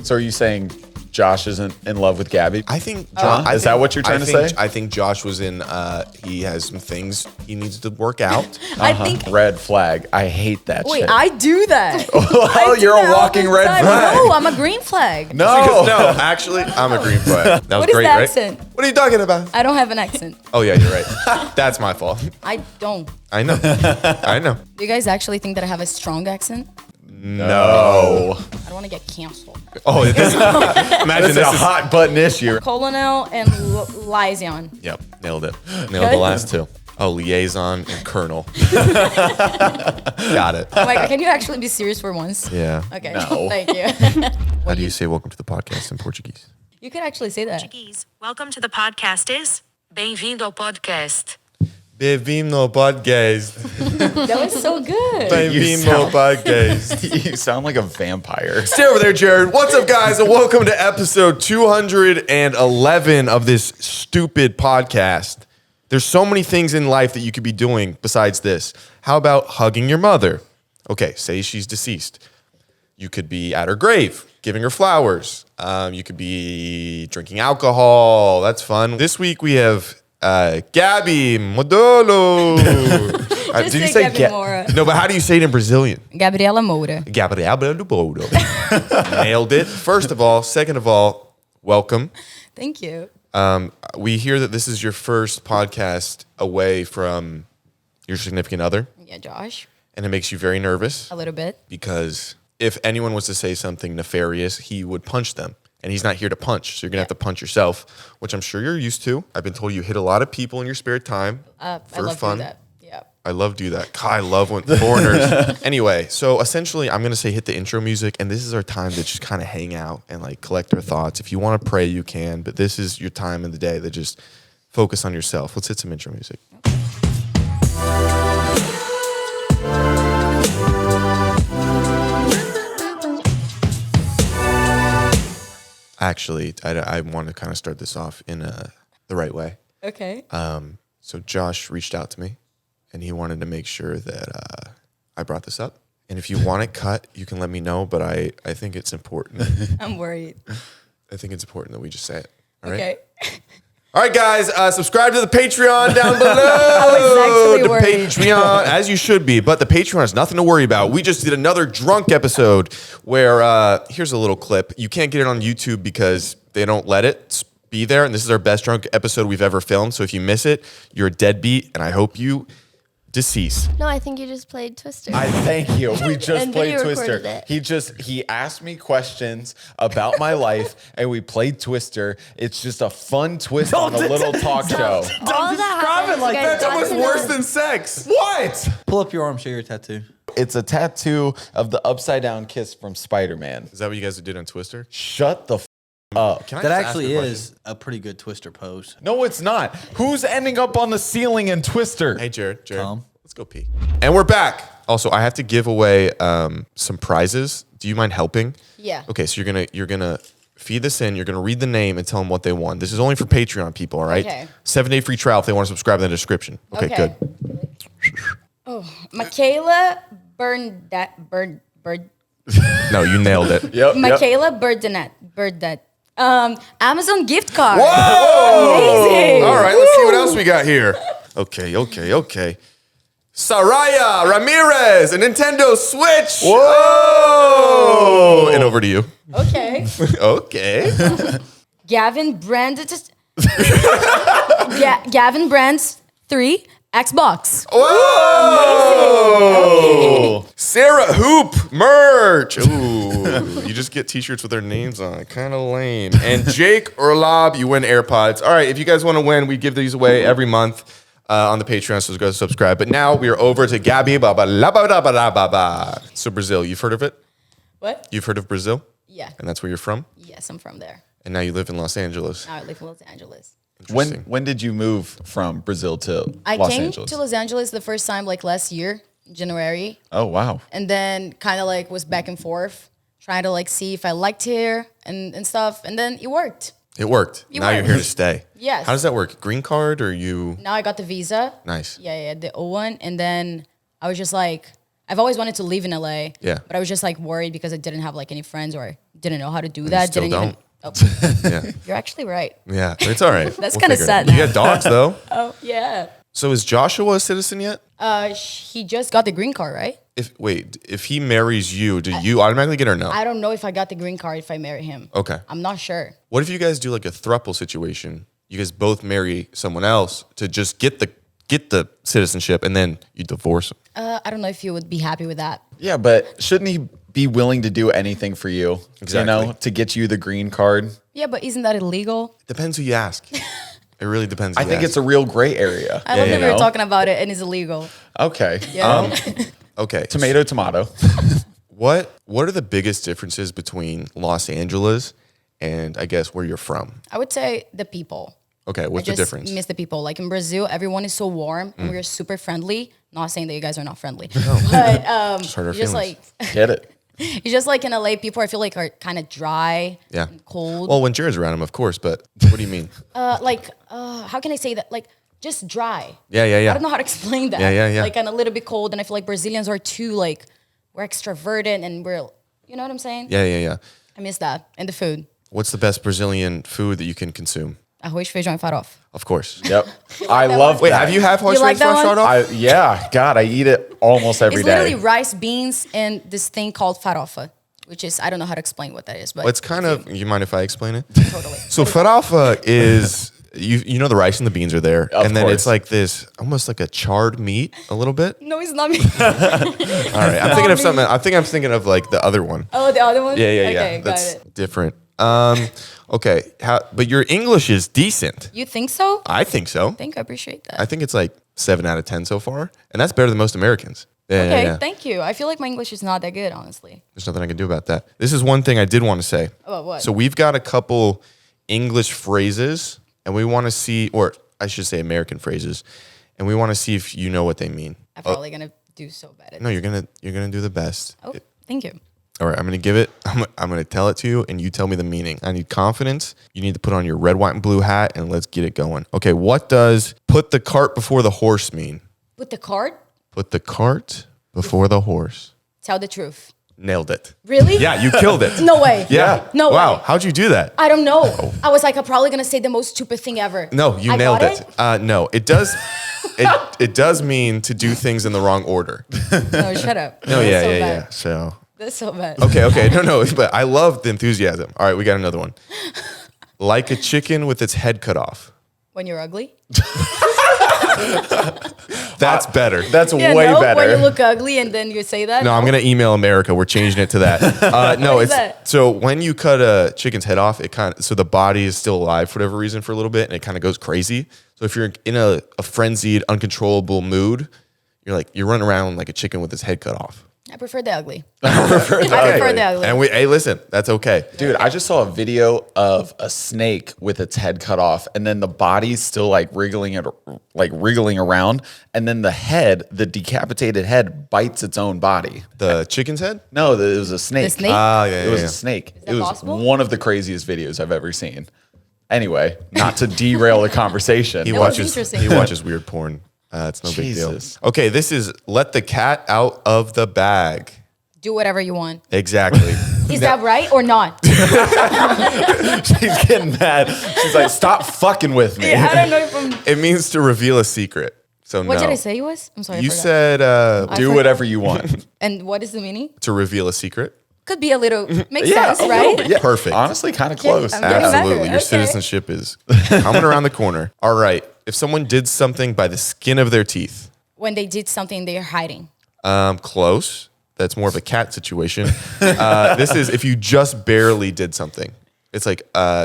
So are you saying Josh isn't in love with Gabi? I think Is that what you're trying to say? I think Josh was in. He has some things he needs to work out. I think. Red flag. I hate that Wait, shit. I do that. Oh, you're a walking red flag. No, I'm a green flag. No. No, actually, I'm a green flag. That was What is great, the right? accent? What are you talking about? I don't have an accent. Oh yeah, you're right. That's my fault. I don't. I know. I know. Do you guys actually think that I have a strong accent? No. I don't want to get canceled. Oh, imagine This is a hot button issue. Colonel and liaison. Yep, nailed it. Nailed the last two. Oh, liaison and colonel. Got it. Oh my God, can you actually be serious for once? Yeah. Okay. No. Thank you. How do you say welcome to the podcast in Portuguese? You could actually say that. Portuguese. Welcome to the podcast is Bem-vindo ao podcast. Bem-vindo ao podcast. That was so good. Bem-vindo ao podcast. You sound like a vampire. Stay over there, Jared. What's up, guys? And welcome to episode 211 of this stupid podcast. There's so many things in life that you could be doing besides this. How about hugging your mother? Okay, say she's deceased. You could be at her grave, giving her flowers. You could be drinking alcohol. That's fun. This week we have Gabi Moura. Just say Gabi Moura. No, but how do you say it in Brazilian? Gabriela Moura. Gabriela Moura. Nailed it. First of all. Second of all, welcome. Thank you. We hear that this is your first podcast away from your significant other, Yeah, Josh. and it makes you very nervous A little bit. because if anyone was to say something nefarious, he would punch them. And he's not here to punch, so you're going to have to punch yourself, which I'm sure you're used to. I've been told you hit a lot of people in your spare time I for love fun. doing that. Yeah. I love do that. God, I love when foreigners. Anyway, so essentially, I'm gonna say hit the intro music, and this is our time to just kind of hang out and like collect our thoughts. If you want to pray, you can, but this is your time in the day to just focus on yourself. Let's hit some intro music. Actually, I want to kind of start this off in the right way. Okay. So Josh reached out to me, and he wanted to make sure that I brought this up. And if you want it cut, you can let me know, but I think it's important. I'm worried. I think it's important that we just say it. All right? Okay. All right, guys, subscribe to the Patreon down below. I was actually the worried. Patreon, as you should be, but the Patreon has nothing to worry about. We just did another drunk episode where, here's a little clip. You can't get it on YouTube because they don't let it be there, and this is our best drunk episode we've ever filmed, so if you miss it, you're a deadbeat, and I hope you decease. No, I think you just played Twister. I thank you. We just And played video Twister. recorded it. He asked me questions about my life, and we played Twister. It's just a fun twist on a little talk show. All that happens, like you guys that. got to know. than sex. What? Pull up your arm, show your tattoo. It's a tattoo of the upside down kiss from Spider-Man. Is that what you guys did on Twister? Shut the up. Can I That just ask actually a question? is a pretty good Twister pose. No, it's not. Who's ending up on the ceiling in Twister? Hey, Jared. Tom. Let's go pee. And we're back. Also, I have to give away some prizes. Do you mind helping? Yeah. Okay, so you're gonna feed this in. You're gonna read the name and tell them what they won. This is only for Patreon people, all right? Okay. 7-day free trial if they want to subscribe in the description. Okay, good. Michaela Bird. No, you nailed it. Yep. Michaela Birdet. Amazon gift card. Whoa! Amazing. All right, let's see what else we got here. Okay. Saraya Ramirez, a Nintendo Switch. Whoa! And over to you. Okay. Okay. Gavin Brands 3 Xbox. Whoa! Sarah Hoop merch. Ooh, you just get t-shirts with their names on it. Kind of lame. And Jake Orlob, you win AirPods. All right, if you guys want to win, we give these away every month on the Patreon, so go subscribe. But now we are over to Gabi Baba. So Brazil, you've heard of it? What? You've heard of Brazil? Yeah. And that's where you're from? Yes, I'm from there. And now you live in Los Angeles. Now I live in Los Angeles. When did you move from Brazil to I Los came Angeles? to Los Angeles the first time like last year, January, Oh, wow. and then kind of like was back and forth, trying to like see if I liked here and stuff, and then it worked. It worked. It Now you're worked. here to stay. Yes. How does that work? Green card or you? Now I got the visa. Nice. Yeah, the O one, and then I was just like, I've always wanted to live in LA. Yeah. But I was just like worried because I didn't have like any friends or didn't know how to do that. still Didn't don't. even. Oh, Yeah. you're actually right. Yeah. It's all right. That's We'll kinda figure it sad out. You now. got dogs though. Oh yeah. So is Joshua a citizen yet? He just got the green card, right? If he marries you, do you automatically get or no? I don't know if I got the green card if I marry him. Okay. I'm not sure. What if you guys do like a throuple situation? You guys both marry someone else to just get the citizenship, and then you divorce them. I don't know if you would be happy with that. Yeah, but shouldn't he be willing to do anything for you? Exactly. You know, to get you the green card. Yeah, but isn't that illegal? Depends who you ask. It really depends. I think it's a real gray area. I love yeah, that we were no. talking about it and it's illegal. Okay. Yeah. okay. Tomato. What are the biggest differences between Los Angeles and I guess where you're from? I would say the people. Okay, what's I the just difference? miss the people. Like in Brazil, everyone is so warm and we're super friendly. Not saying that you guys are not friendly, but hurt our just feelings. like Get it? it's just like in LA, people I feel like are kind of dry, Yeah. and cold. Well, when Jared's around him, of course, but what do you mean? How can I say that? Like just dry. Yeah. I don't know how to explain that. Yeah. Like and a little bit cold, and I feel like Brazilians are too like we're extroverted and we're you know what I'm saying? Yeah. I miss that and the food. What's the best Brazilian food that you can consume? Arroz, feijão, e farofa. Of course. Yep. I love Wait, that. have you had horse You like race that one? off? Yeah. God, I eat it almost every It's day. literally rice, beans, and this thing called farofa, which is I don't know how to explain what that is, but Well, it's kind of. You mind if I explain it? totally. So farofa is you know the rice and the beans are there, Of and then course. it's like this almost like a charred meat a little bit. No, it's not me. All right, I'm thinking of something. I think I'm thinking of like the other one. Oh, the other one? Yeah. Okay, got That's it. different. Okay, but your English is decent. You think so? I think so. I appreciate that. I think it's like 7 out of 10 so far, and that's better than most Americans. Yeah, Okay, yeah. thank you. I feel like my English is not that good, honestly. There's nothing I can do about that. This is one thing I did want to say. About what? So we've got a couple English phrases, and we want to see, or I should say American phrases, and we want to see if you know what they mean. I'm probably gonna do so bad at No, this. you're gonna do the best. Oh, thank you. All right, I'm gonna give it. I'm gonna tell it to you, and you tell me the meaning. I need confidence. You need to put on your red, white, and blue hat, and let's get it going. Okay, what does "put the cart before the horse" mean? With the card, Put the cart before the horse. tell the truth. Nailed it. Really? Yeah, you killed it. No way. Yeah. No Wow. way. How'd you do that? I don't know. I was like, I'm probably gonna say the most stupid thing ever. No, you I nailed got it. No, it does. It does mean to do things in the wrong order. No, shut up. No, That's yeah, so yeah, bad. yeah. So That's so bad. okay, no, but I love the enthusiasm. All right, we got another one. Like a chicken with its head cut off. When you're ugly? That's better. That's Yeah, way no, better. when you look ugly and then you say that? No, I'm gonna email America. We're changing it to that. No, What is it's that? so when you cut a chicken's head off, it kind of so the body is still alive for whatever reason for a little bit, and it kind of goes crazy. So if you're in a frenzied, uncontrollable mood, you're running around like a chicken with its head cut off. I prefer the ugly. I prefer I prefer the ugly. And hey, listen, that's okay. Dude, I just saw a video of a snake with its head cut off, and then the body's still like wriggling around, and then the decapitated head bites its own body. The chicken's head? No, it was a snake. The snake? Ah, yeah, It was yeah. a snake. that It was possible? one of the craziest videos I've ever seen. Anyway, not to derail the conversation. He That was watches. interesting. He watches weird porn. It's no big deal. Jesus. Okay, this is let the cat out of the bag. Do whatever you want. Exactly. Is that right or not? She's getting mad. She's like, "Stop fucking with me." I don't know if I'm. It means to reveal a secret. So What no. did I say it was? I'm sorry. I You forgot. said I Do forgot. whatever you want. And what is the meaning? to reveal a secret. Could be a little. Makes Yeah, sense, a little right? bit. Yeah, Perfect. Honestly, kind of close. I'm getting better. Absolutely. Your Okay. citizenship is coming around the corner. All right. If someone did something by the skin of their teeth, When they did something they're hiding. close. That's more of a cat situation. This is if you just barely did something. It's like,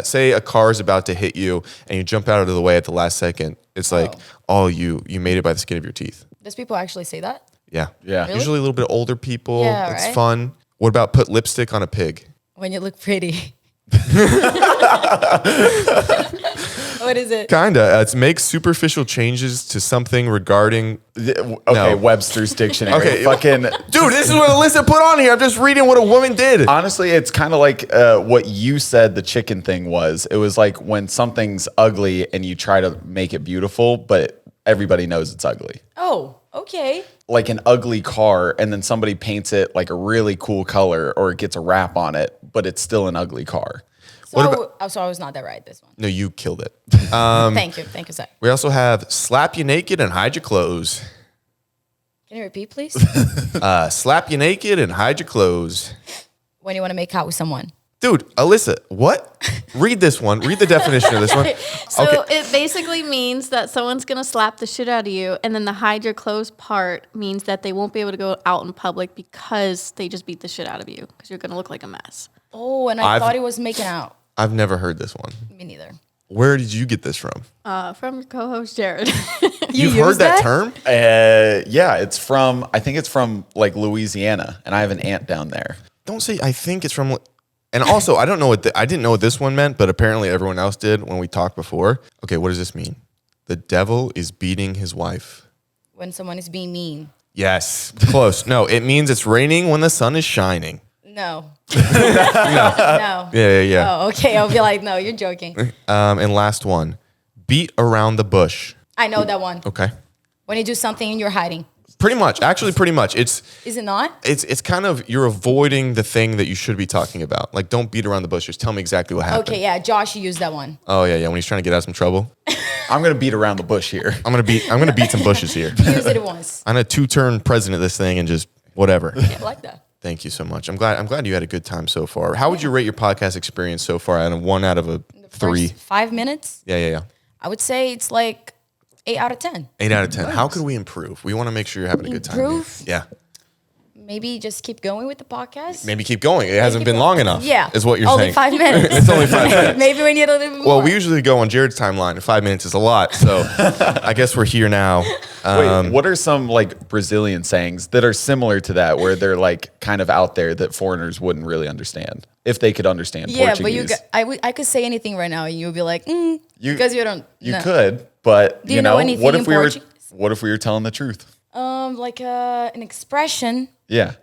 say a car is about to hit you and you jump out of the way at the last second. It's like, you made it by the skin of your teeth. Does people actually say that? Yeah. Yeah. Really? Usually a little bit older people. Yeah, It's right? fun. What about put lipstick on a pig? When you look pretty. What is it? Kinda. It's make superficial changes to something regarding. Okay, No. Webster's dictionary. Okay. Fucking. Dude, this is what Alyssa put on here. I'm just reading what a woman did. Honestly, it's kind of like what you said the chicken thing was. It was like when something's ugly and you try to make it beautiful, but everybody knows it's ugly. Oh, Okay. like an ugly car and then somebody paints it like a really cool color or it gets a wrap on it, but it's still an ugly car. So, so I was not that right, this one. No, you killed it. Thank you, Zach. We also have slap you naked and hide your clothes. Can you repeat, please? Slap you naked and hide your clothes. When you want to make out with someone. Dude, Alyssa, what? Read this one. Read the definition of this one. So Okay. it basically means that someone's going to slap the shit out of you. And then the hide your clothes part means that they won't be able to go out in public because they just beat the shit out of you because you're going to look like a mess. Oh, and I thought he was making out. I've never heard this one. Me neither. Where did you get this from? From your co-host Jared. You've heard that term? Yeah, I think it's from like Louisiana, and I have an aunt down there. Don't say I think it's from. And also, I don't know I didn't know what this one meant, but apparently everyone else did when we talked before. Okay, what does this mean? The devil is beating his wife. When someone is being mean. Yes, close. No, it means it's raining when the sun is shining. No. No. Yeah. Oh, okay. I'll be like, no, you're joking. And last one, beat around the bush. I know that one. Okay. When you do something and you're hiding. Pretty much. Actually, pretty much. Is it not? It's kind of, you're avoiding the thing that you should be talking about. Like, don't beat around the bush. Just tell me exactly what happened. Okay, yeah. Josh used that one. Oh, yeah. When he's trying to get out of some trouble. I'm gonna beat around the bush here. I'm gonna beat some bushes here. He used it once. I'm a 2-turn president of this thing and just whatever. Yeah, I like that. Thank you so much. I'm glad you had a good time so far. How would you rate your podcast experience so far out of 1 out of a 3? First 5 minutes? Yeah. I would say it's like 8 out of 10. 8 out of 10. How could we improve? We want to make sure you're having a good time. Improve? Yeah. Maybe just keep going with the podcast. Maybe keep going. It hasn't been long enough. Yeah. Is what you're only saying. 5 minutes. It's only 5 minutes. Maybe we need a little bit more. Well, we usually go on Jared's timeline, and 5 minutes is a lot. So I guess we're here now. Wait, what are some like Brazilian sayings that are similar to that, where they're like kind of out there that foreigners wouldn't really understand if they could understand yeah, Portuguese? but I could say anything right now, and you'll be like, because you don't. You no. could, but Do you know anything what if in we were? Portuguese? What if we were telling the truth? Like an expression. Yeah.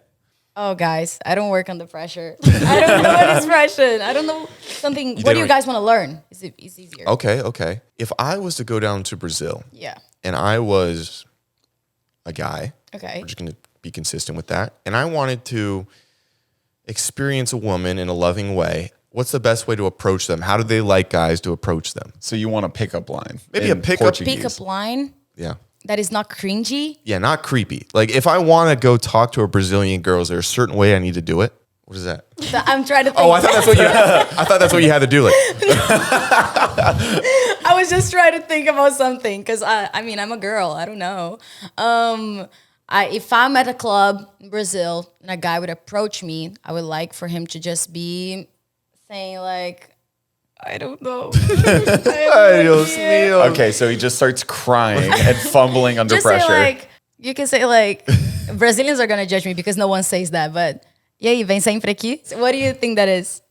Oh, guys, I don't work under pressure. I don't know an expression. I don't know something. What do you guys want to learn? It's easier. Okay. If I was to go down to Brazil, Yeah. and I was a guy, Okay. we're just going to be consistent with that, and I wanted to experience a woman in a loving way, what's the best way to approach them? How do they like guys to approach them? So you want a pickup line? Maybe in a pickup- Portuguese. Pick up line Yeah. that is not cringy. Yeah, not creepy. Like, if I want to go talk to a Brazilian girl, is there a certain way I need to do it? What is that? I'm trying to think. Oh, I thought that's what you had to do. Like, I was just trying to think about something because I mean, I'm a girl. I don't know. If I'm at a club in Brazil and a guy would approach me, I would like for him to just be saying like, I don't know. Okay, so he just starts crying and fumbling under Just pressure. say like, you can say like, Brazilians are gonna judge me because no one says that. But e aí, vem sempre aqui. So what do you think that is?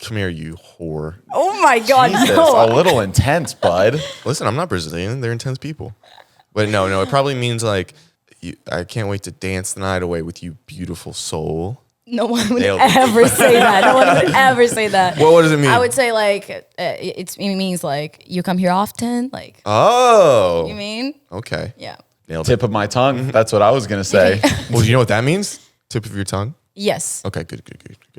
come here, you whore. Oh my God, Jesus, no. a little intense, bud. Listen, I'm not Brazilian. They're intense people. But no, it probably means like, I can't wait to dance the night away with you, beautiful soul. No one would Nailed it. ever say that. No one would ever say that. Well, what does it mean? I would say like it means like you come here often. Like Oh. you mean? Okay. Yeah. Nailed Tip of my tongue. That's what I was gonna say. it. Well, do you know what that means? Tip of your tongue? Yes. Okay, good.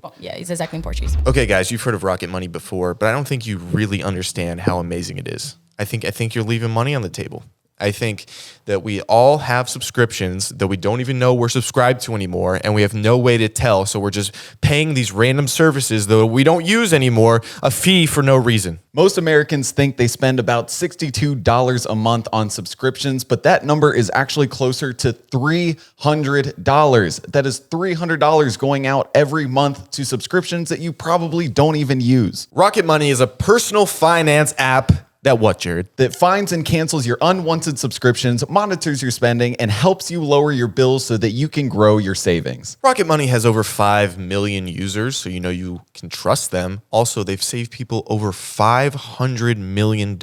Oh, yeah, it's exactly in Portuguese. Okay, guys, you've heard of Rocket Money before, but I don't think you really understand how amazing it is. I think you're leaving money on the table. I think that we all have subscriptions that we don't even know we're subscribed to anymore, and we have no way to tell. So we're just paying these random services that we don't use anymore a fee for no reason. Most Americans think they spend about $62 a month on subscriptions, but that number is actually closer to $300. That is $300 going out every month to subscriptions that you probably don't even use. Rocket Money is a personal finance app that what, Jared? That finds and cancels your unwanted subscriptions, monitors your spending, and helps you lower your bills so that you can grow your savings. Rocket Money has over 5 million users, so you know you can trust them. Also, they've saved people over $500 million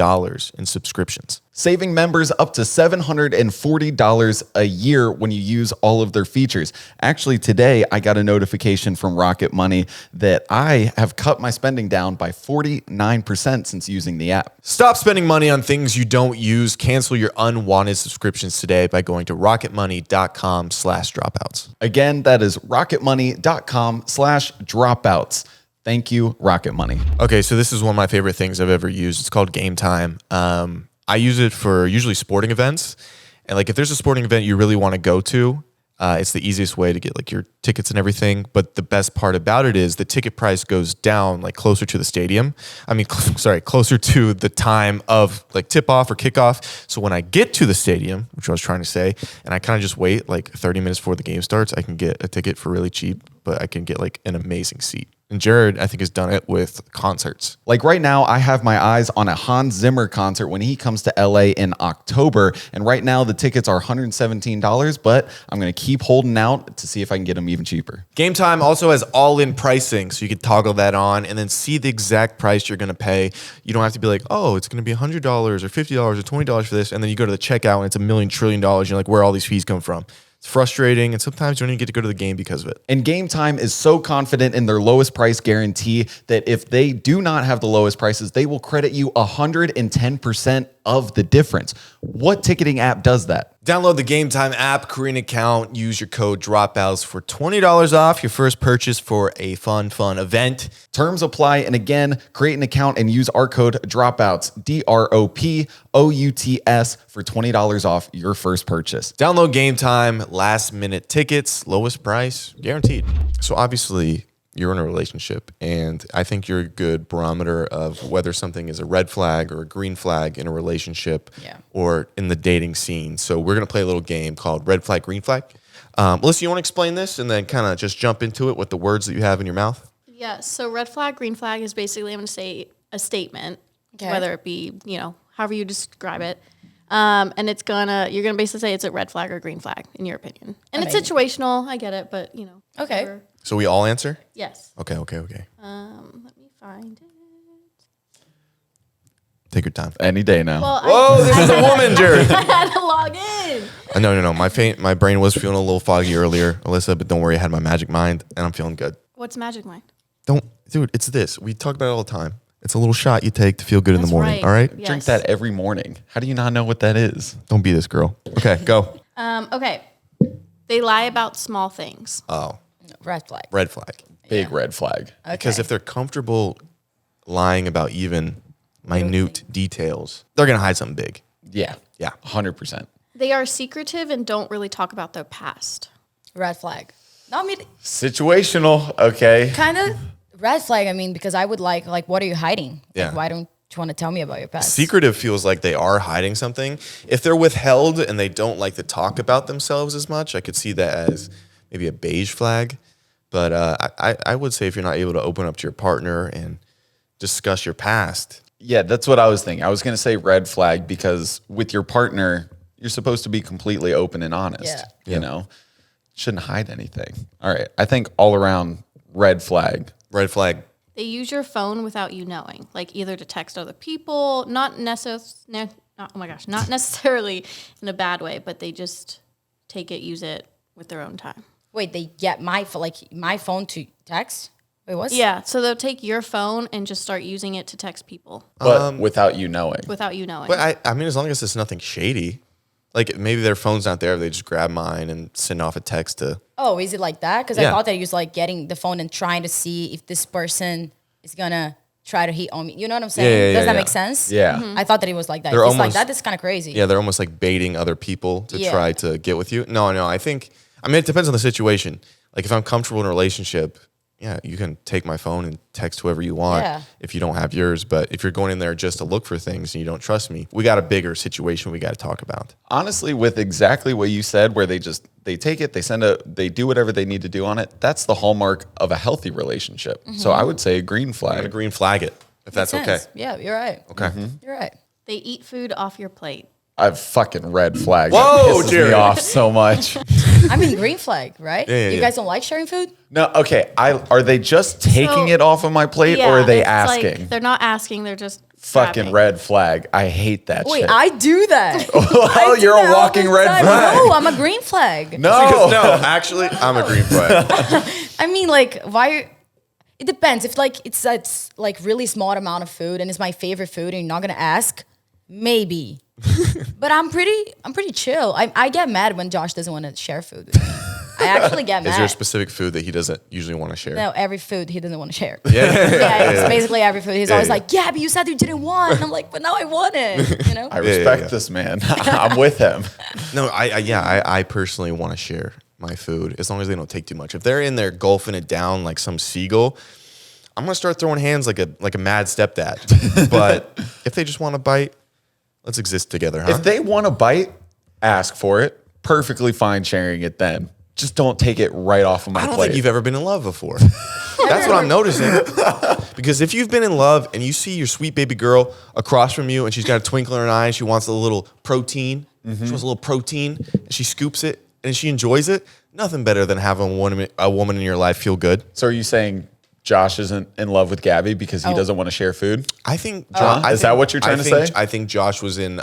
in subscriptions. saving members up to $740 a year when you use all of their features. Actually, today I got a notification from Rocket Money that I have cut my spending down by 49% since using the app. Stop spending money on things you don't use. Cancel your unwanted subscriptions today by going to rocketmoney.com/dropouts. Again, that is rocketmoney.com/dropouts. Thank you, Rocket Money. Okay, so this is one of my favorite things I've ever used. It's called Game Time. I use it for usually sporting events. And like if there's a sporting event you really want to go to, it's the easiest way to get like your tickets and everything. But the best part about it is the ticket price goes down like closer to the stadium. Closer to the time of like tip off or kickoff. So when I get to the stadium, which I was trying to say, and I kind of just wait like 30 minutes before the game starts, I can get a ticket for really cheap, but I can get like an amazing seat. And Jared, I think, has done it with concerts. Like right now, I have my eyes on a Hans Zimmer concert when he comes to LA in October. And right now, the tickets are $117, but I'm going to keep holding out to see if I can get them even cheaper. Game Time also has all-in pricing, so you can toggle that on and then see the exact price you're going to pay. You don't have to be like, oh, it's going to be $100 or $50 or $20 for this, and then you go to the checkout and it's $1 trillion. You're like, where are all these fees come from? It's frustrating, and sometimes you don't even get to go to the game because of it. And Game Time is so confident in their lowest price guarantee that if they do not have the lowest prices, they will credit you 110% of the difference. What ticketing app does that? Download the Game Time app, create an account, use your code Dropouts for $20 off your first purchase for a fun event. Terms apply. And again, create an account and use our code Dropouts, DROPOUTS, for $20 off your first purchase. Download Game Time, last minute tickets, lowest price, guaranteed. So obviously, you're in a relationship, and I think you're a good barometer of whether something is a red flag or a green flag in a relationship or in the dating scene. So we're going to play a little game called Red Flag, Green Flag. Melissa, you want to explain this and then kind of just jump into it with the words that you have in your mouth? Yeah, so red flag, green flag is basically, I'm going to say a statement, whether it be, however you describe it. And you're going to basically say it's a red flag or green flag, in your opinion. And it's situational, I get it, but, Okay. whatever. So we all answer? Yes. Okay. Let me find it. Take your time. Any day now. Well, Whoa, this is a woman, Jared. I had to log in. No. My brain was feeling a little foggy earlier, Alyssa, but don't worry, I had my magic mind, and I'm feeling good. What's magic mind? Dude, it's this. We talk about it all the time. It's a little shot you take to feel good in the That's morning, right. all right? Yes. Drink that every morning. How do you not know what that is? Don't be this girl. Okay, go. Okay. They lie about small things. Oh, Red flag. red flag. Big red flag. Because if they're comfortable lying about even minute details, they're going to hide something big. Yeah. Yeah. 100%. They are secretive and don't really talk about their past. Red flag. No, I mean, Situational. Okay. kind of red flag. I mean, because I would like, what are you hiding? Yeah. Like, why don't you want to tell me about your past? Secretive feels like they are hiding something. If they're withheld and they don't like to talk about themselves as much, I could see that as maybe a beige flag. But I would say if you're not able to open up to your partner and discuss your past. Yeah, that's what I was thinking. I was going to say red flag because with your partner, you're supposed to be completely open and honest. You know, shouldn't hide anything. All right. I think all around red flag. Red flag. They use your phone without you knowing, like either to text other people, not necessarily in a bad way, but they just take it, use it with their own time. Wait, they get my phone to text? Wait, what? Yeah, so they'll take your phone and just start using it to text people But without you knowing. without you knowing. But I mean, as long as it's nothing shady. Like maybe their phone's not there, they just grab mine and send off a text to. Oh, is it like that? Because Yeah. I thought that he was like getting the phone and trying to see if this person is gonna try to hit on me. You know what I'm saying? Yeah, Does that yeah. make sense? Yeah. I thought that it was like that. They're If it's like almost- that, it's kind of crazy. Yeah, they're almost like baiting other people to Yeah. try to get with you. No, I mean, it depends on the situation. Like if I'm comfortable in a relationship, yeah, you can take my phone and text whoever you want Yeah. if you don't have yours. But if you're going in there just to look for things and you don't trust me, we got a bigger situation we got to talk about. Honestly, with exactly what you said, where they take it, they do whatever they need to do on it. That's the hallmark of a healthy relationship. So I would say a green I'm flag. gonna green flag it if that's Makes okay. sense. Yeah, you're right. Okay. You're right. They eat food off your plate. I have fucking red flag. Whoa, that pisses Jared. me off so much. I mean, green flag, right? Yeah, You guys don't like sharing food? No, okay. Are they just taking So- it off of my plate, or are they it's like asking? they're not asking. They're just Fucking grabbing. red flag. I hate that Wait, shit. I do that. Oh, I do you're that a all walking the red time. flag. No, I'm a green flag. Because, No. no, actually, I'm a green flag. I mean, like, why? It depends. If like it's like really small amount of food and it's my favorite food and you're not gonna ask, maybe. But I'm pretty chill. I get mad when Josh doesn't want to share food with me. I actually get mad. Is there a specific food that he doesn't usually want to share? No, every food he doesn't want to share. Yeah. It's basically every food. He's always yeah. like, yeah, but you said you didn't want. And I'm like, but now I want it. You know? I respect yeah. this man. I'm with him. No, I personally want to share my food as long as they don't take too much. If they're in there gulping it down like some seagull, I'm gonna start throwing hands like a mad stepdad. But if they just want to bite, let's exist together, huh? If they want to bite, ask for it. Perfectly fine sharing it then. Just don't take it right off of my I don't plate. think you've ever been in love before. That's what I'm noticing. Because if you've been in love and you see your sweet baby girl across from you and she's got a twinkle in her eye and she wants a little protein, she wants a little protein, and she scoops it and she enjoys it, nothing better than having a woman in your life feel good. So are you saying Josh isn't in love with Gabby because he Oh. doesn't want to share food? I think Is that what you're trying to say? I think Josh was in.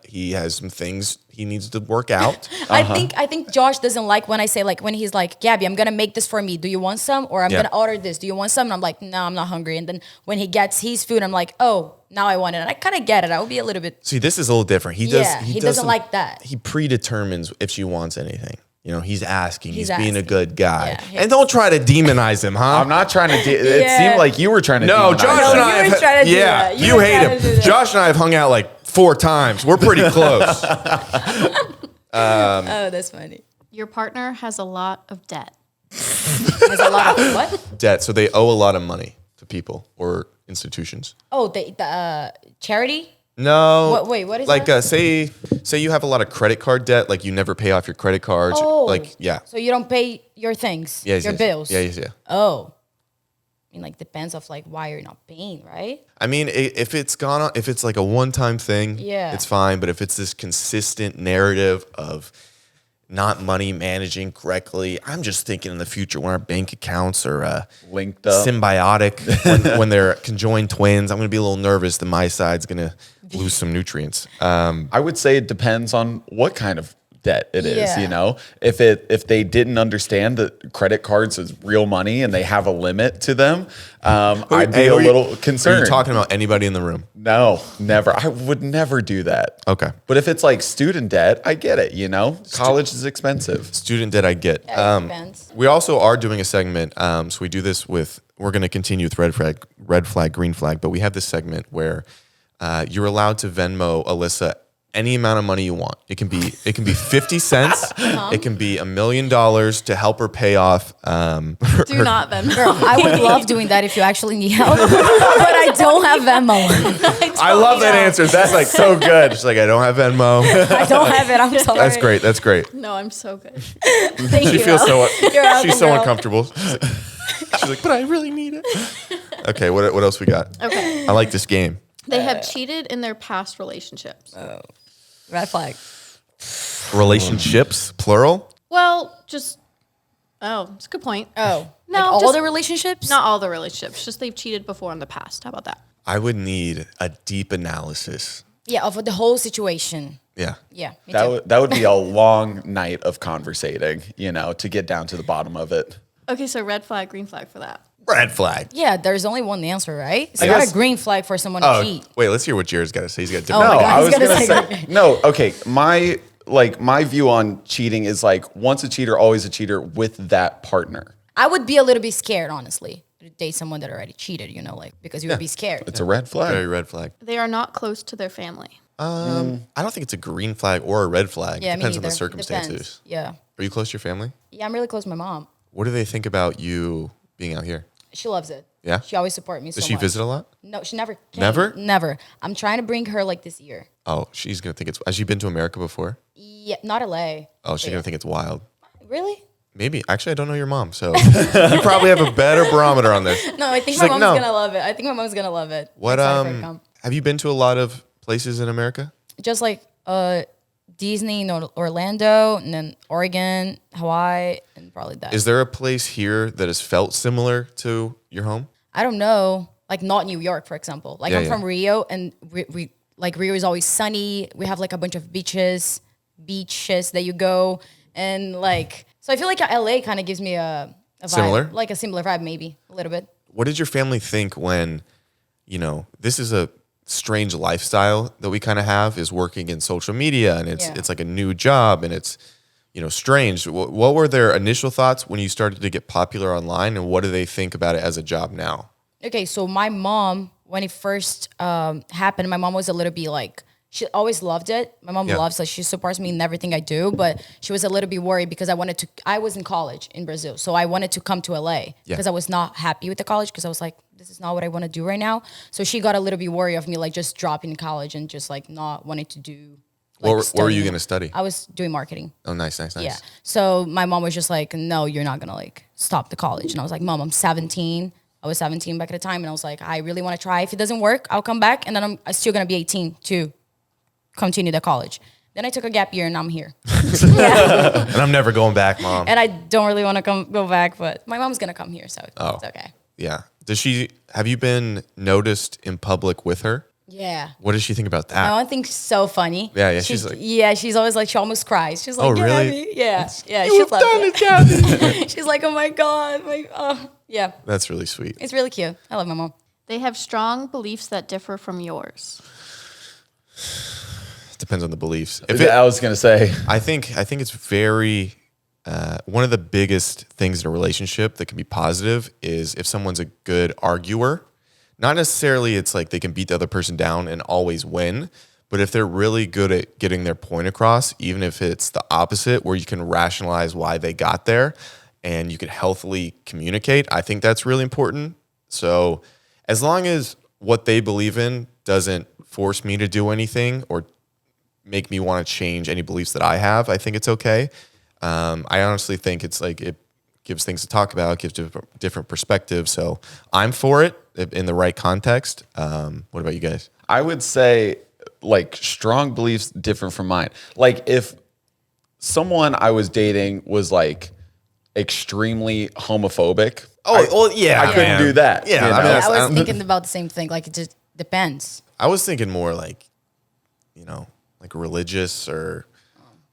He has some things he needs to work out. I think Josh doesn't like when I say like when he's like, Gabby, I'm gonna make this for me. Do you want some? Or I'm Yeah. gonna order this. Do you want some? And I'm like, no, I'm not hungry. And then when he gets his food, I'm like, oh, now I want it. And I kind of get it. I would be a little bit. See, this is a little different. He does. Yeah, he doesn't like that. He predetermines if she wants anything. You know, he's asking. He's, He's being a asking. good guy. Yeah, And don't try to demonize him, huh? I'm not trying to. It Yeah. seemed like you were trying to. No, demonize Josh him. and I you were have. trying to do Yeah, that. You you were hate trying to do him. that. Josh and I have hung out like 4 times. We're pretty close. Oh, that's funny. Your partner has a lot of debt. There's a lot of what? Debt, so they owe a lot of money to people or institutions. Oh, the charity? No. Wait, what is like that? say you have a lot of credit card debt, like you never pay off your credit cards. Oh, Like yeah. So you don't pay your things, Yes, your yes. bills. Yeah. Oh, I mean, like depends of like why you're not paying, right? I mean, if it's gone on, if it's like a one-time thing, Yeah. it's fine. But if it's this consistent narrative of not money managing correctly, I'm just thinking in the future when our bank accounts are Linked up. symbiotic, when they're conjoined twins, I'm going to be a little nervous that my side's going to lose some nutrients. I would say it depends on what kind of debt it is. Yeah. You know, if they didn't understand that credit cards is real money and they have a limit to them, I'd be a little Are concerned. you talking about anybody in the room? No, never. I would never do that. Okay. But if it's like student debt, I get it. You know, college is expensive. Student debt, I get. Yeah, it depends. We also are doing a segment. So we do this with. We're going to continue with red flag, green flag. But we have this segment where you're allowed to Venmo Alyssa any amount of money you want. It can be 50 cents. It can be $1 million to help her pay off. Do not Venmo. Girl, I would love doing that if you actually need help, but I don't have Venmo. I love that answer. That's like so good. She's like, I don't have Venmo. I don't have it. I'm sorry. That's great. That's great. No, I'm so good. Thank She you. feels so. You're welcome, She's so girl. uncomfortable. She's like, but I really need it. Okay, what else we got? Okay. I like this game. They have cheated in their past relationships. Red flag. Relationships, plural. Well, just it's a good point. Oh, No, like all just- the relationships. Not all the relationships, just they've cheated before in the past. How about that? I would need a deep analysis. Yeah, of the whole situation. Yeah. Yeah, me That too. that would be a long night of conversating. You know, to get down to the bottom of it. Okay, so red flag, green flag for that. Red flag. Yeah, there's only one answer, right? It's I not guess- a green flag for someone to Oh, cheat. wait, let's hear what Jared's got to say. He's got Oh different. my No, God, I he's was gonna gonna say- say no. Okay, my view on cheating is like once a cheater, always a cheater with that partner. I would be a little bit scared, honestly, to date someone that already cheated. You know, like because you would be scared. It's a red flag. Very red flag. They are not close to their family. I don't think it's a green flag or a red flag. Yeah, Depends me on the neither. circumstances. Depends. Yeah, Are you close to your family? yeah, I'm really close to my mom. What do they think about you being out here? She loves it. Yeah? she always supports me. Does so she much. visit a lot? No, she never. Came. Never? Never. I'm trying to bring her like this year. Oh, she's gonna think it's. Has she been to America before? Yeah, not LA. Oh, she's gonna think it's wild. Really? Maybe. Actually, I don't know your mom, so you probably have a better barometer on this. No, I think She's my like, mom's no. gonna love it. I think my mom's gonna love it. What Excited for her to come. have you been to a lot of places in America? Just like Disney in Orlando, and then Oregon, Hawaii, and probably that. Is there a place here that has felt similar to your home? I don't know, like not New York, for example. Like I'm from Rio, and we like Rio is always sunny. We have like a bunch of beaches that you go, and like so I feel like LA kind of gives me a vibe, similar, like a similar vibe, maybe a little bit. What did your family think when, this is a strange lifestyle that we kind of have, is working in social media, and it's like a new job, and it's strange. What were their initial thoughts when you started to get popular online, and what do they think about it as a job now? Okay, so my mom, when it first happened, my mom was a little bit like, she always loved it. My mom loves, like, she supports me in everything I do, but she was a little bit worried because I was in college in Brazil, so I wanted to come to LA because I was not happy with the college, because I was like, this is not what I want to do right now. So she got a little bit worried of me, like, just dropping college and just like not wanting to do. Like, what were you going to study? I was doing marketing. Oh, nice. Yeah. So my mom was just like, no, you're not going to like stop the college. And I was like, Mom, I'm 17. I was 17 back at the time. And I was like, I really want to try. If it doesn't work, I'll come back. And then I'm still going to be 18 to continue the college. Then I took a gap year and I'm here. And I'm never going back, Mom. And I don't really want to go back, but my mom's going to come here. So it's okay. Yeah. Have you been noticed in public with her? Yeah. What does she think about My that? mom thinks so funny. Yeah, she's like... Yeah, she's always like, she almost cries. She's like, oh, really? Gabi. Yeah. You've done it, Gabi. She's like, oh my God. Yeah. That's really sweet. It's really cute. I love my mom. They have strong beliefs that differ from yours. It depends on the beliefs. I was going to say. I think it's very... one of the biggest things in a relationship that can be positive is if someone's a good arguer. Not necessarily it's like they can beat the other person down and always win, but if they're really good at getting their point across, even if it's the opposite, where you can rationalize why they got there and you can healthily communicate, I think that's really important. So as long as what they believe in doesn't force me to do anything or make me want to change any beliefs that I have, I think it's okay. I honestly think it's like it gives things to talk about, gives different perspectives. So I'm for it in the right context. What about you guys? I would say like strong beliefs different from mine. Like if someone I was dating was like extremely homophobic. I couldn't do that. Yeah, you know? I was thinking about the same thing. Like it just depends. I was thinking more like, like religious or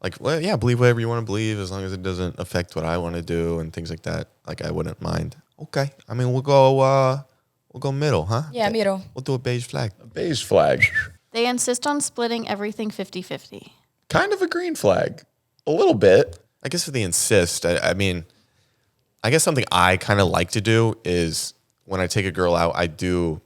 like, well, yeah, believe whatever you want to believe as long as it doesn't affect what I want to do and things like that. Like I wouldn't mind. Okay. I mean, we'll go middle, huh? Yeah, middle. We'll do a beige flag. A beige flag. They insist on splitting everything 50-50. Kind of a green flag. A little bit. I guess if they insist, I mean, I guess something I kind of like to do is when I take a girl out, I do,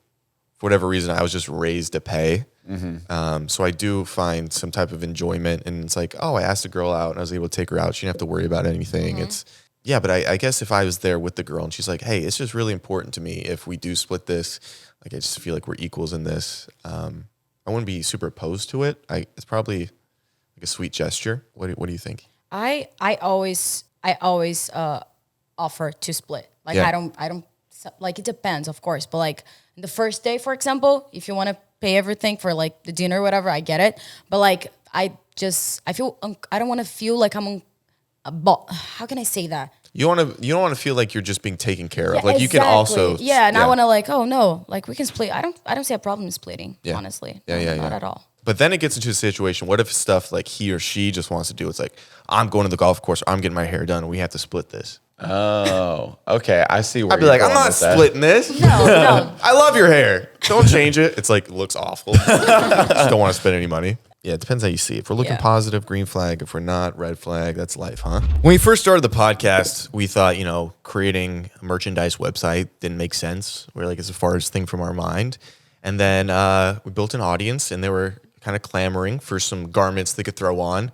for whatever reason, I was just raised to pay. Mm-hmm. So I do find some type of enjoyment, and it's like, oh, I asked a girl out and I was able to take her out. She didn't have to worry about anything. Mm-hmm. But I guess if I was there with the girl and she's like, hey, it's just really important to me if we do split this, like I just feel like we're equals in this. I wouldn't be super opposed to it. It's probably like a sweet gesture. What do you think? I always offer to split. Like I don't like, it depends, of course, but like the first day, for example, if you want to pay everything for like the dinner or whatever, I get it. But like I feel I don't want to feel like I'm how can I say that? You don't want to feel like you're just being taken care of. Like you can also I want to like, oh no, like we can split. I don't see a problem in splitting, honestly. Not at all. But then it gets into a situation, what if stuff like he or she just wants to do? It's like, I'm going to the golf course, or I'm getting my hair done, and we have to split this. Oh, okay. I see where I'd be like, I'm not splitting this. No. I love your hair. Don't change it. It's like, it looks awful. Just don't want to spend any money. Yeah, it depends how you see it. If we're looking positive, green flag. If we're not, red flag. That's life, huh? When we first started the podcast, we thought, creating a merchandise website didn't make sense. We're like, it's the farthest thing from our mind. And then we built an audience, and they were kind of clamoring for some garments they could throw on.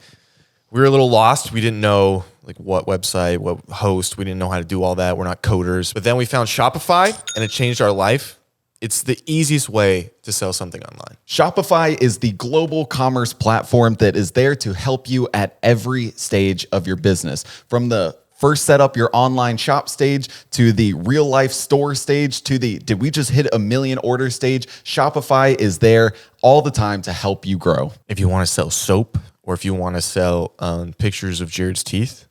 We were a little lost. We didn't know like what website, what host. We didn't know how to do all that. We're not coders. But then we found Shopify, and it changed our life. It's the easiest way to sell something online. Shopify is the global commerce platform that is there to help you at every stage of your business. From the First set up your online shop stage to the real life store stage to the did we just hit 1 million order stage? Shopify is there all the time to help you grow. If you want to sell soap or if you want to sell pictures of Jared's teeth,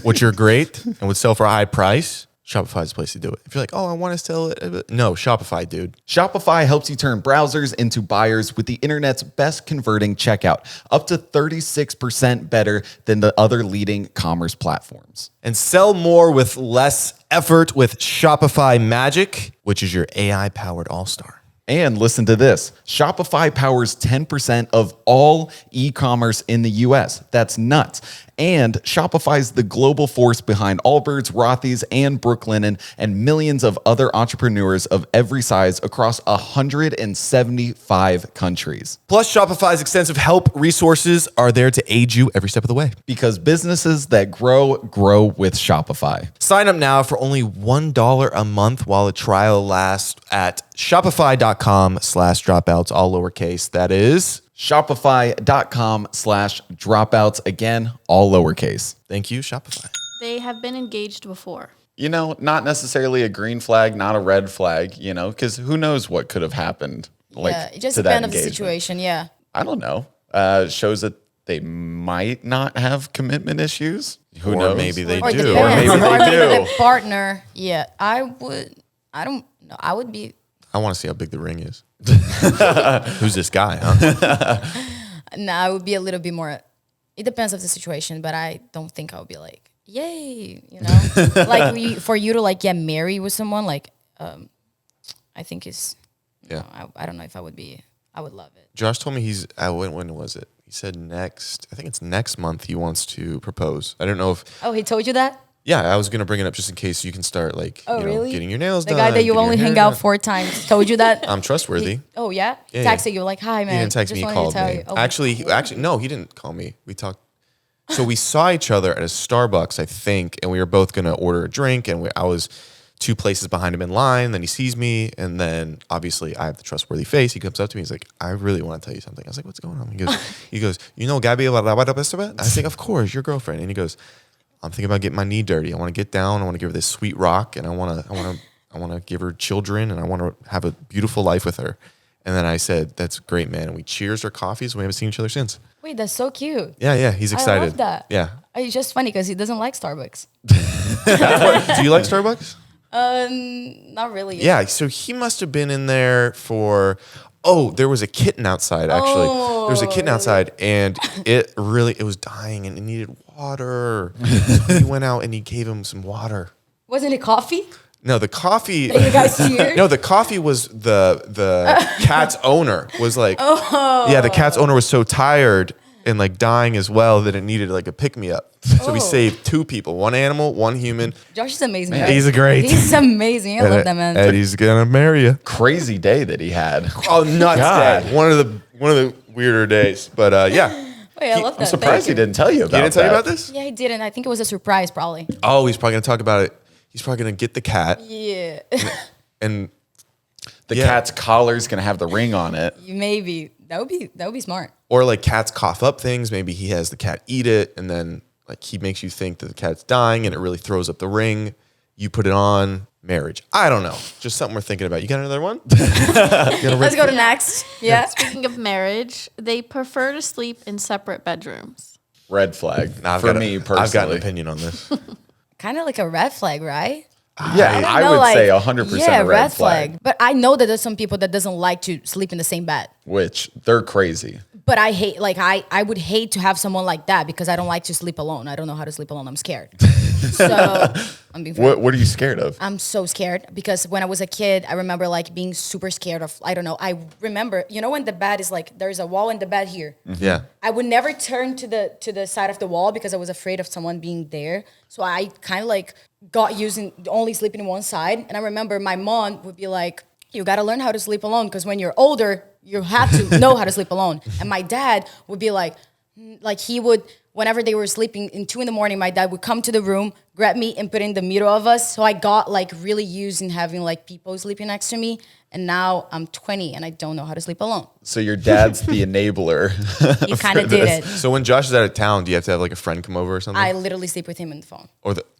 which are great and would sell for a high price, Shopify is the place to do it. If you're like, oh, I want to sell it. No, Shopify, dude. Shopify helps you turn browsers into buyers with the internet's best converting checkout, up to 36% better than the other leading commerce platforms. And sell more with less effort with Shopify Magic, which is your AI-powered all-star. And listen to this. Shopify powers 10% of all e-commerce in the US. That's nuts. And Shopify's the global force behind Allbirds, Rothy's, and Brooklinen, and millions of other entrepreneurs of every size across 175 countries. Plus, Shopify's extensive help resources are there to aid you every step of the way. Because businesses that grow with Shopify. Sign up now for only $1 a month while the trial lasts at shopify.com/dropouts, all lowercase. That is Shopify.com/dropouts. Again, all lowercase. thank you, Shopify. They have been engaged before. You know, not necessarily a green flag, not a red flag, you know, because who knows what could have happened. Like, Yeah, it just to that depends on the engagement. situation. Yeah. I don't know. Shows that they might not have commitment issues. Who Or knows? maybe they Or do. depends. Or maybe they Or maybe do. the partner. Yeah. I don't know. I would be. I want to see how big the ring is. Who's this guy, huh? No, I would be a little bit more. It depends of the situation, but I don't think I would be like, yay, you know, like for you to like get married with someone, like, I think is, Yeah. I don't know if I would be. I would love it. Josh told me he's, when was it? He said I think it's next month he wants to propose. I don't know if, Oh, he told you that? yeah, I was going to bring it up just in case you can start like, Oh, really? getting your nails The done. guy that you getting only your hang hair out done. 4 times told you that? I'm trustworthy. Oh yeah, Yeah, texted yeah. you like, hi man. He didn't text Just me, he wanted to called tell me. you. Oh, Actually, no, he didn't call me. We talked. So we saw each other at a Starbucks, I think, and we were both going to order a drink, and I was 2 places behind him in line. Then he sees me, and then obviously I have the trustworthy face. He comes up to me. He's like, I really want to tell you something. I was like, what's going on? He goes, you know Gabi Moura? I think, of course, your girlfriend. And he goes, I'm thinking about getting my knee dirty. I want to get down. I want to give her this sweet rock, and I want to give her children, and I want to have a beautiful life with her. And then I said, that's great, man. And we cheers our coffees. We haven't seen each other since. wait, that's so cute. Yeah, he's excited. I love that. Yeah. It's just funny because he doesn't like Starbucks. Do you like Starbucks? Not really. Yeah, so he must have been in there for. Oh, there was a kitten outside. Actually, there was a kitten outside, and it was dying and it needed water. So he went out and he gave him some water. Wasn't it coffee? No, the coffee. You guys cheered? No, the coffee was the cat's owner was like. Yeah, the cat's owner was so tired and like dying as well that it needed like a pick me up. So we saved 2 people, 1 animal, 1 human. Josh is amazing. Man, guys. He's great. He's amazing. I love that man. Eddie's gonna marry you. Crazy day that he had. Oh, nuts God. day. One of the weirder days. But yeah. Wait, I love that. I'm surprised he Thank you. didn't tell you about He didn't tell you that. about this? Yeah, he didn't. I think it was a surprise, probably. Oh, he's probably gonna talk about it. He's probably gonna get the cat Yeah. and The Yeah. cat's collar's going to have the ring on it. Maybe that would be smart. or like cats cough up things. Maybe he has the cat eat it, and then like he makes you think that the cat's dying, and it really throws up the ring. You put it on. Marriage. I don't know. Just something we're thinking about. You got another one? Let's go to next. Yeah. Speaking of marriage, they prefer to sleep in separate bedrooms. Red flag I've for got me personally. I've got an opinion on this. Kind of like a red flag, right? Yeah, I No, would like, say 100% yeah, a red flag. But I know that there's some people that doesn't like to sleep in the same bed. Which they're crazy. But I hate, like, I would hate to have someone like that because I don't like to sleep alone. I don't know how to sleep alone. I'm scared. So I'm being frank. What are you scared of? I'm so scared because when I was a kid, I remember like being super scared of, I don't know. I remember, you know, when the bed is like, there's a wall in the bed here. Yeah. I would never turn to the side of the wall because I was afraid of someone being there. So I kind of like got using only sleeping on one side. And I remember my mom would be like, you got to learn how to sleep alone because when you're older, you have to know how to sleep alone. And my dad would be like he would, whenever they were sleeping in 2 a.m, my dad would come to the room, grabbed me and put it in the middle of us. So I got like really used in having like people sleeping next to me. And now I'm 20 and I don't know how to sleep alone. So your dad's the enabler. You kind of did it. So when Josh is out of town, do you have to have like a friend come over or something? I literally sleep with him on the phone.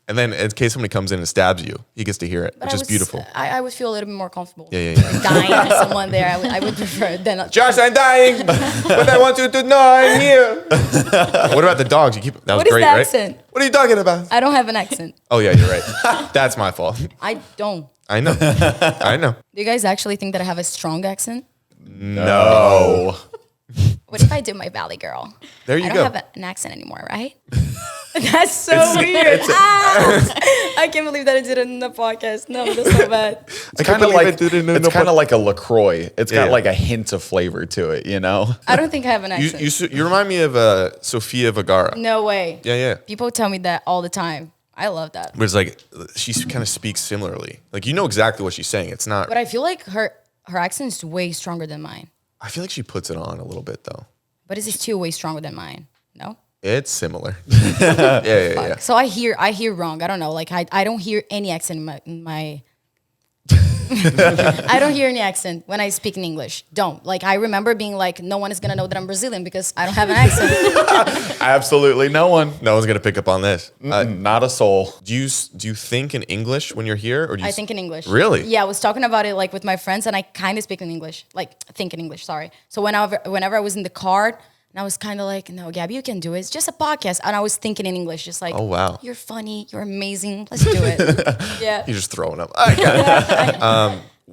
And then in case somebody comes in and stabs you, he gets to hear it, which is beautiful. I would feel a little bit more comfortable. Yeah. Like dying to someone there, I would prefer than Josh, I'm dying, but I want you to know I'm here. What about the dogs? That was What is great, the right? accent? What are you talking about? I don't have an accent. Oh yeah, you're right. That's my fault. I don't. I know. Do you guys actually think that I have a strong accent? No. What if I do my Valley Girl? There you I go. don't have an accent anymore, right? That's so weird. I can't believe that I did it in the podcast. No, that's so bad. It's kind of like a LaCroix. It's got like a hint of flavor to it, you know? I don't think I have an accent. You remind me of Sofia Vergara. No way. Yeah. People tell me that all the time. I love that. But it's like she kind of speaks similarly. Like you know exactly what she's saying. It's not. But I feel like her accent is way stronger than mine. I feel like she puts it on a little bit though. But is it still way stronger than mine? No. It's similar. Yeah. So I hear wrong. I don't know. Like I don't hear any accent in my I don't hear any accent when I speak in English. Don't. Like I remember being like, no one is gonna know that I'm Brazilian because I don't have an accent. Absolutely no one. No one's gonna pick up on this. Not a soul. Do you think in English when you're here, or do you I think in English. Really? Yeah, I was talking about it like with my friends, and I kind of speak in English. Like think in English. Sorry. So whenever I was in the car. And I was kind of like, no, Gabi, you can do it. It's just a podcast. And I was thinking in English, just like, oh, wow. You're funny. You're amazing. Let's do it. Yeah. You're just throwing up.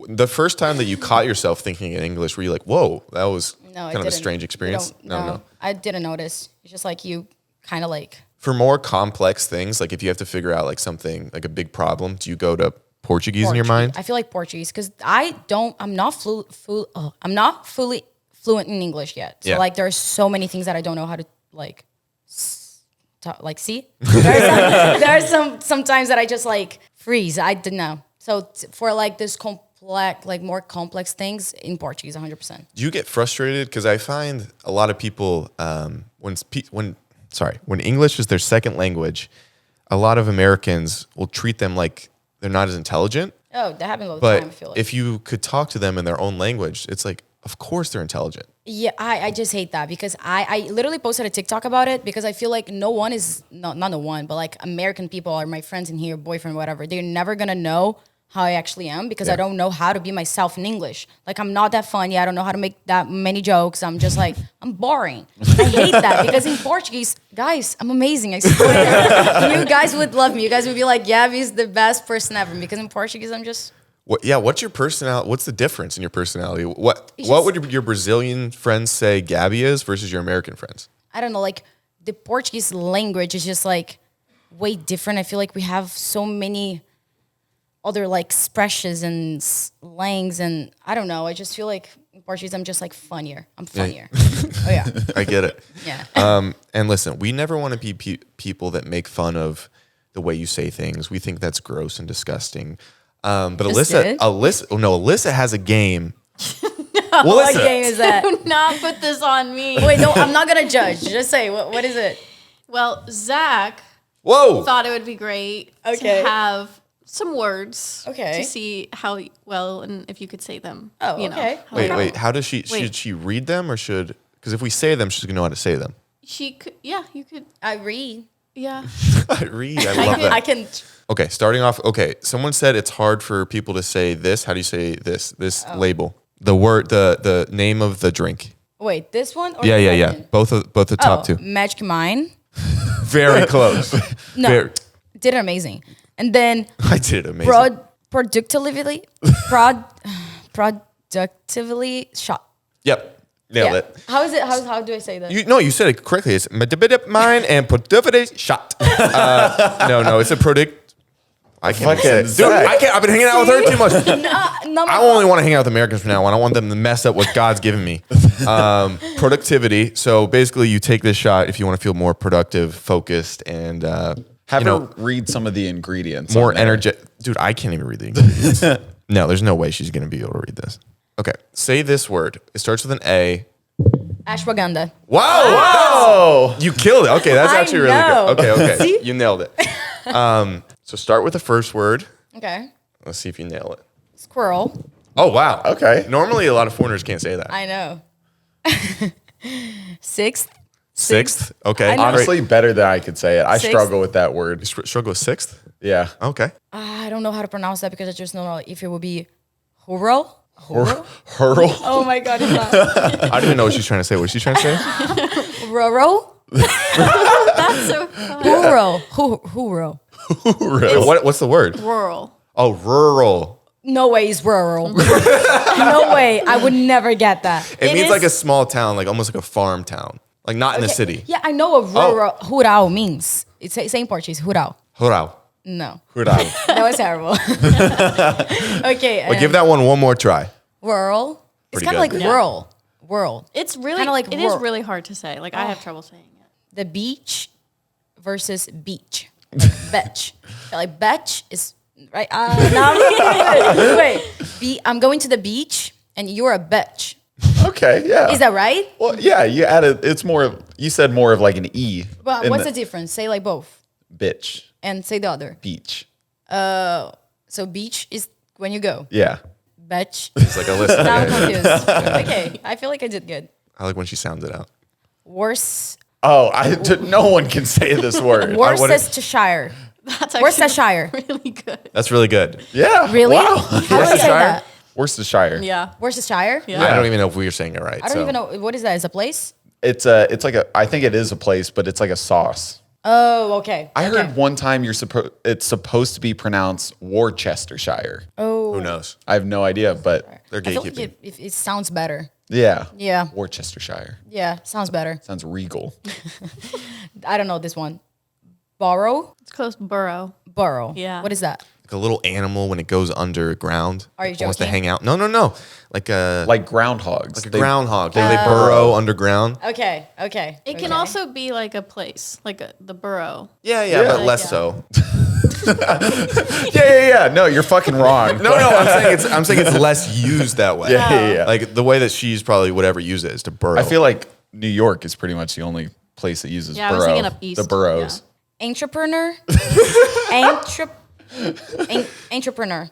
The first time that you caught yourself thinking in English, were you like, whoa, that was kind of a strange experience? No. I didn't notice. It's just like you kind of like. For more complex things, like if you have to figure out like something, like a big problem, do you go to Portuguese in your mind? I feel like Portuguese because I'm not fully fluent in English yet. So like there's so many things that I don't know how to like see. There are some times that I just like freeze. I didn't know. So for like this more complex things in Portuguese, 100%. Do you get frustrated? Because I find a lot of people when English is their second language, a lot of Americans will treat them like they're not as intelligent. Oh, that happens all the but time. I feel like if you could talk to them in their own language, it's like, of course they're intelligent. Yeah, I just hate that because I literally posted a TikTok about it because I feel like no one is, not no one, but like American people or my friends in here, boyfriend, whatever, they're never going to know how I actually am because I don't know how to be myself in English. Like I'm not that funny. I don't know how to make that many jokes. I'm just like, I'm boring. I hate that because in Portuguese, guys, I'm amazing. I swear. You guys would love me. You guys would be like, Gabi's the best person ever because in Portuguese, I'm just... What's your personality? What's the difference in your personality? What would your Brazilian friends say Gabi is versus your American friends? I don't know. Like the Portuguese language is just like way different. I feel like we have so many other like expressions and slangs, and I don't know. I just feel like in Portuguese I'm just like funnier. I'm funnier. Oh yeah, I get it. Yeah. And listen, we never want to be people that make fun of the way you say things. We think that's gross and disgusting. But Alyssa has a game. What game is that? Do not put this on me. Wait, no, I'm not gonna judge. Just say what is it? Well, Zach thought it would be great to have some words to see how well and if you could say them. Oh, okay. Wait. How does she? Should she read them or should? Because if we say them, she's gonna know how to say them. She could. Yeah, you could. I read. Yeah. I read. I love that. I can. Okay, starting off. Okay, someone said it's hard for people to say this. How do you say this? This label. The word. The name of the drink. Wait, this one? Or Yeah. Both the top two. Magic Mind. Very close. No, did it amazing. And then I did it amazing. Productively shot. Yep. Nailed it. How is it? How do I say that? You said it correctly. It's mine and productivity shot. No, it's a product. I can't say it. Dude, I can't. I've been hanging out with her too much. I only want to hang out with Americans from now on. I don't want them to mess up what God's given me. Productivity. So basically, you take this shot if you want to feel more productive, focused, and have her read some of the ingredients. More energetic. Dude, I can't even read the ingredients. No, there's no way she's going to be able to read this. Okay, say this word. It starts with an A. Ashwagandha. Wow! You killed it. Okay, that's actually really good. Okay. See? You nailed it. So start with the first word. Okay. Let's see if you nail it. Squirrel. Oh, wow. Okay. Normally, a lot of foreigners can't say that. I know. Sixth. Sixth. Okay. I know. Honestly, better than I could say it. I Sixth. struggle with that word. Struggle with sixth? Yeah. Okay. I don't know how to pronounce that because I just don't know if it would be hurl. Hurl. Oh my god, it's not. I don't even know what she's trying to say. What is she trying to say? Ruro. That's so fun. Huro. Huro. What's the word? Rural. Oh, rural. No way it's rural. No way. I would never get that. It means is- like a small town, like almost like a farm town. Like not in a city. Yeah, I know what rural means. It's saying Portuguese. Rural. Rural. No. Hurl. That was terrible. Okay. But give that one more try. Rural. It's Pretty kind of like good. rural. World. It's really Kinda like it is rural. really hard to say. Like I have trouble saying it. The beach versus beach. Betch. Like betch is right. Wait. I'm going to the beach and you're a betch. Okay. Yeah. Is that right? Well, yeah. You added. It's more. You said more of like an e. Well, in what's the difference? Say like both bitch? and say the other. Beach. So beach is when you go. Yeah. Betch. It's like a list. Now I'm confused. Okay, I feel like I did good. I like when she sounds it out. Worse. Oh, no one can say this word. Worcestershire. That's actually Worcestershire. really good. That's really good. Yeah. Really? Wow. How do I say that? Worcestershire. Yeah. Worcestershire? Yeah. I don't even know if we were saying it right. I don't even know. What is that? Is a place? It's like a. I think it is a place, but it's like a sauce. Oh, okay. I Okay. heard one time it's supposed to be pronounced Worcestershire. Who knows? I have no idea, but They're I feel like gatekeeping. it sounds better. yeah. Yeah. Worcestershire. Yeah, sounds better. Sounds regal. I don't know this one. Borrow? It's close burrow. Burrow. Yeah. What is that? Like a little animal when it goes underground. Are you It wants to joking? hang out. No. Like a Like groundhogs. like a groundhog. They burrow underground. Okay. It can also be like a place, like the burrow. Yeah, but less yeah. so. Yeah. No, you're fucking wrong. No, I'm saying it's less used that way. Yeah. Like the way that she's probably would ever use it is to burrow. I feel like New York is pretty much the only place that uses Yeah, I was burrow. thinking up east. The boroughs. Entrepreneur? Entrepreneur.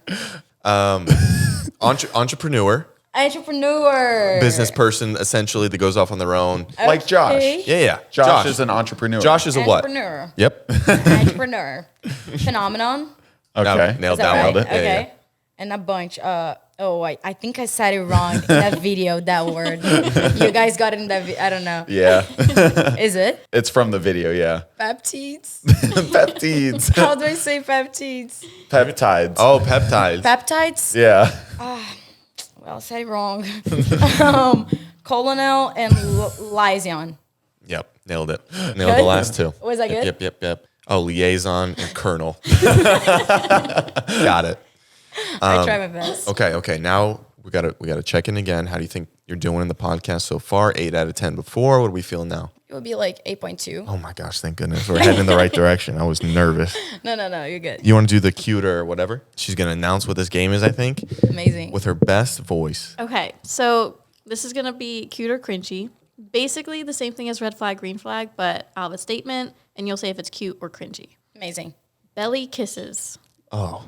Entrepreneur, Entrepreneur. business person, essentially that goes off on their own. Like Josh. Okay. Yeah. Josh is an entrepreneur. Josh is a what? Entrepreneur. Yep. Entrepreneur. Phenomenon. Okay. Nailed Is that that right? one. Okay. And a bunch. I think I said it wrong in that video, that word. You guys got it in that I don't know. Yeah. Is it? It's from the video, yeah. Peptides? Peptides. How do I say peptides? Peptides. Oh, peptides. Peptides? Yeah. Well, say it wrong. Colonel and liaison. Yep. Nailed it. Nailed the last two. Was that good? Yep. Oh, liaison and colonel. Got it. I try my best. Okay. Now we gotta check in again. How do you think you're doing in the podcast so far? 8 out of 10 before. What are we feeling now? It would be like 8.2. Oh my gosh, thank goodness. We're heading in the right direction. I was nervous. No, you're good. You want to do the cute or whatever? She's going to announce what this game is, I think, Amazing. with her best voice. Okay, so this is gonna be cute or cringy. Basically the same thing as red flag, green flag, but I'll have a statement and you'll say if it's cute or cringy. Amazing. Belly kisses. Oh.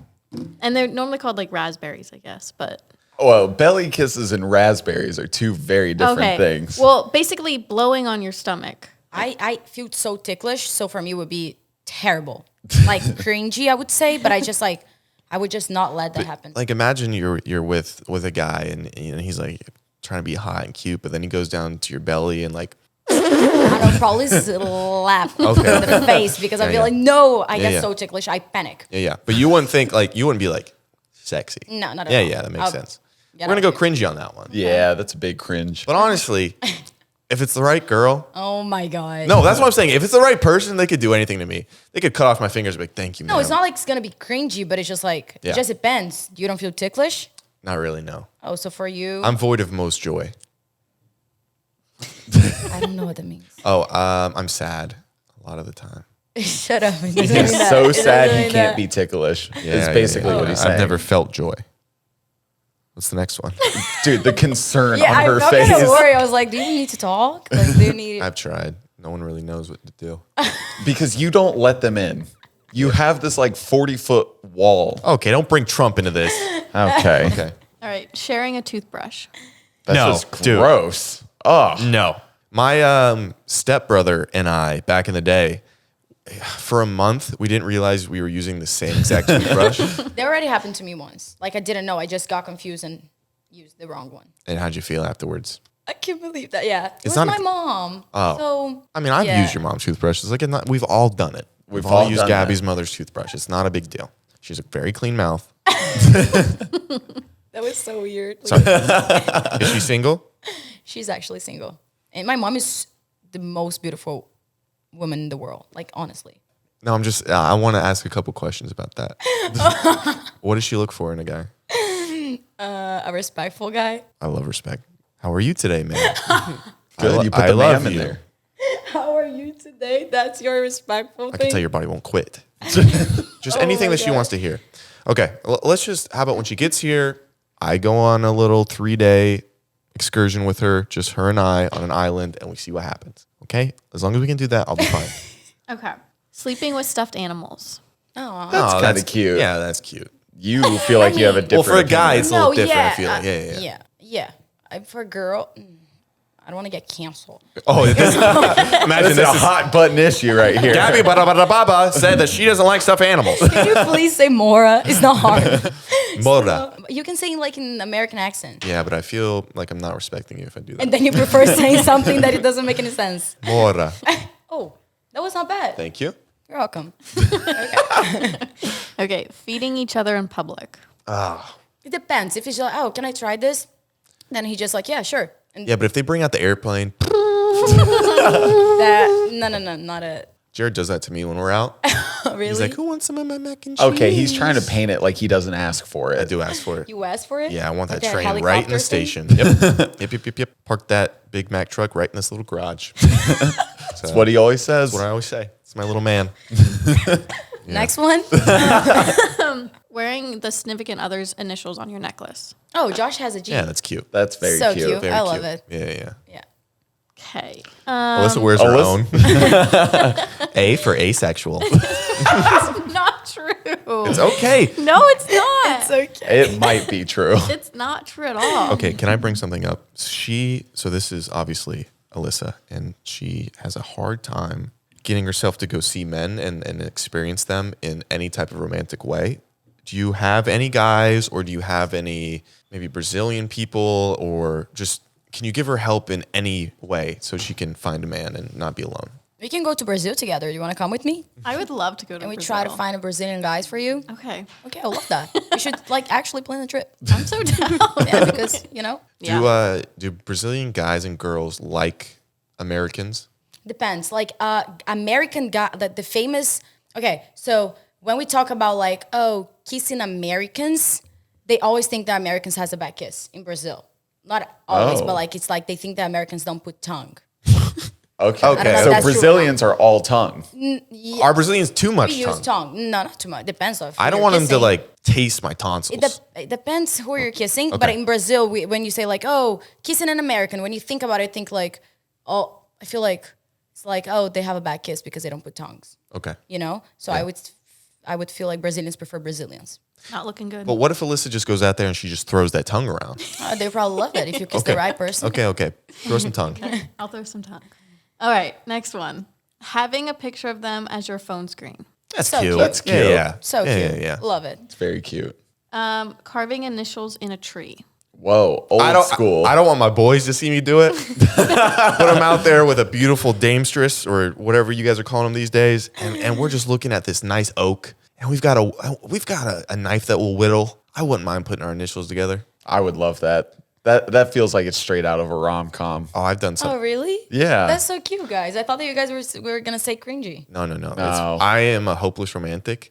And they're normally called like raspberries, I guess, but Well, belly kisses and raspberries are two very different things. Well, basically blowing on your stomach. I feel so ticklish, so for me it would be terrible. Like cringy, I would say, but I would just not let that happen. Like imagine you're with a guy and he's like trying to be hot and cute, but then he goes down to your belly and like I'll probably slap in the face because I'd be like, no, I get so ticklish, I panic. Yeah. But you wouldn't be like sexy. No, not at all. Yeah, that makes sense. Yeah, We're gonna go cringy on that one. yeah, that's a big cringe. But honestly, if it's the right girl, Oh my God. no, that's what I'm saying. If it's the right person, they could do anything to me. They could cut off my fingers and be like, thank you, man. No, it's not like it's going to be cringy, but it's just like, Yeah. it just depends. You don't feel ticklish? Not really, no. Oh, so for you, I'm void of most joy. I don't know what that means. Oh, I'm sad a lot of the time. Shut up. It doesn't He's mean that. so It doesn't sad mean he can't that. be ticklish. Yeah, is basically what he's saying. I've never felt joy. What's the next one? Dude, the concern Yeah, on her I'm not face. going to worry. I was like, do you need to talk? Like, do you need... I've tried. No one really knows what to do. Because you don't let them in. You have this like 40-foot wall. Okay, don't bring Trump into this. Okay. Okay. All right, sharing a toothbrush. That's No, just dude. gross. Oh. No. My stepbrother and I, back in the day, for a month, we didn't realize we were using the same exact toothbrush. That already happened to me once. Like I didn't know. I just got confused and used the wrong one. And how'd you feel afterwards? I can't believe that. Yeah, it was not my a- mom. Oh. So I mean, I've yeah. used your mom's toothbrush. It's like we've all done it. We've all all used done Gabby's that. mother's toothbrush. It's not a big deal. She has a very clean mouth. That was so weird. Is she single? She's actually single, and my mom is the most beautiful woman in the world. Like honestly. No, I'm just. I want to ask a couple questions about that. What does she look for in a guy? A respectful guy. I love respect. How are you today, man? Good. You put I the love ma'am in you. there. How are you today? That's your respectful I thing. can tell your body won't quit. Just anything my that she God. wants to hear. Okay, let's just. How about when she gets here, I go on a little 3-day excursion with her, just her and I on an island, and we see what happens. Okay, as long as we can do that, I'll be fine. Okay. Sleeping with stuffed animals. Aw. That's Oh, kind of cute. Yeah, that's cute. You feel like you have a Well, different for a guy, opinion. it's a little different. I feel like. Yeah. yeah. For a girl, I don't want to get canceled. Oh, imagine This is a hot button issue right here. Gabby Baba said that she doesn't like stuffed animals. Can you please say Mora? It's not hard. Mora. You can say like in American accent. Yeah, but I feel like I'm not respecting you if I do that. And then you prefer saying something that it doesn't make any sense. Mora. Oh, that was not bad. Thank you. You're welcome. Okay. Feeding each other in public. It depends. If he's like, oh, can I try this? Then he just like, yeah, sure. And Yeah, but if they bring out the airplane, that, no, not a, Jared does that to me when we're out. really? He's like, "Who wants some of my mac and cheese?" Okay, he's trying to paint it like he doesn't ask for it. I do ask for it. You asked for it? Yeah, I want that Like a train right in helicopter the thing? station. Yep. Park that Big Mac truck right in this little garage. That's That's what he always says. what I always say. It's my little man. Next one. Wearing the significant other's initials on your necklace. Oh, Josh has a G. Yeah, that's cute. That's very So cute. cute. Very I cute. love it. Yeah. Yeah. Okay. Alyssa wears her own. Alyssa- A for asexual. Not true. It's okay. No, it's not. It's okay. It might be true. It's not true at all. Okay, can I bring something up? So this is obviously Alyssa, and she has a hard time getting herself to go see men and experience them in any type of romantic way. Do you have any guys, or do you have any maybe Brazilian people, or just can you give her help in any way so she can find a man and not be alone? We can go to Brazil together. You want to come with me? I would love to go to And we Brazil. try to find a Brazilian guys for you? Okay. Okay, I love that. We should like actually plan the trip. I'm so down. Yeah, because, you know, Do Brazilian guys and girls like Americans? depends. Like American guy, the famous. Okay, so when we talk about like, oh, kissing Americans, they always think that Americans has a bad kiss in Brazil. Not always, Oh. but like it's like they think that Americans don't put tongue. Okay. I don't know if So that's true or Brazilians are all tongue. Are Brazilians too much We use tongue. No, not too much. Depends on. I don't want them to like taste my tonsils. It depends who you're kissing, but Okay. in Brazil, when you say like, oh, kissing an American, when you think about it, think like, oh, I feel like it's like, oh, they have a bad kiss because they don't put tongues, Okay. you know? So I would feel like Brazilians prefer Brazilians. Not looking good. But what if Alyssa just goes out there and she just throws that tongue around? They probably love it if you kiss the right person. Okay. Throw some tongue. I'll throw some tongue. All right, next one. Having a picture of them as your phone screen. That's So cute. cute. That's cute. Yeah. So yeah, cute. Yeah. Love it. It's very cute. Carving initials in a tree. Whoa, old school. I don't want my boys to see me do it. But I'm out there with a beautiful damestress or whatever you guys are calling them these days, and we're just looking at this nice oak, and we've got a knife that will whittle. I wouldn't mind putting our initials together. I would love that. That feels like it's straight out of a rom-com. Oh, I've done Oh, some. really? Yeah. That's so cute, guys. I thought that you guys were going to say cringy. No. No. I am a hopeless romantic.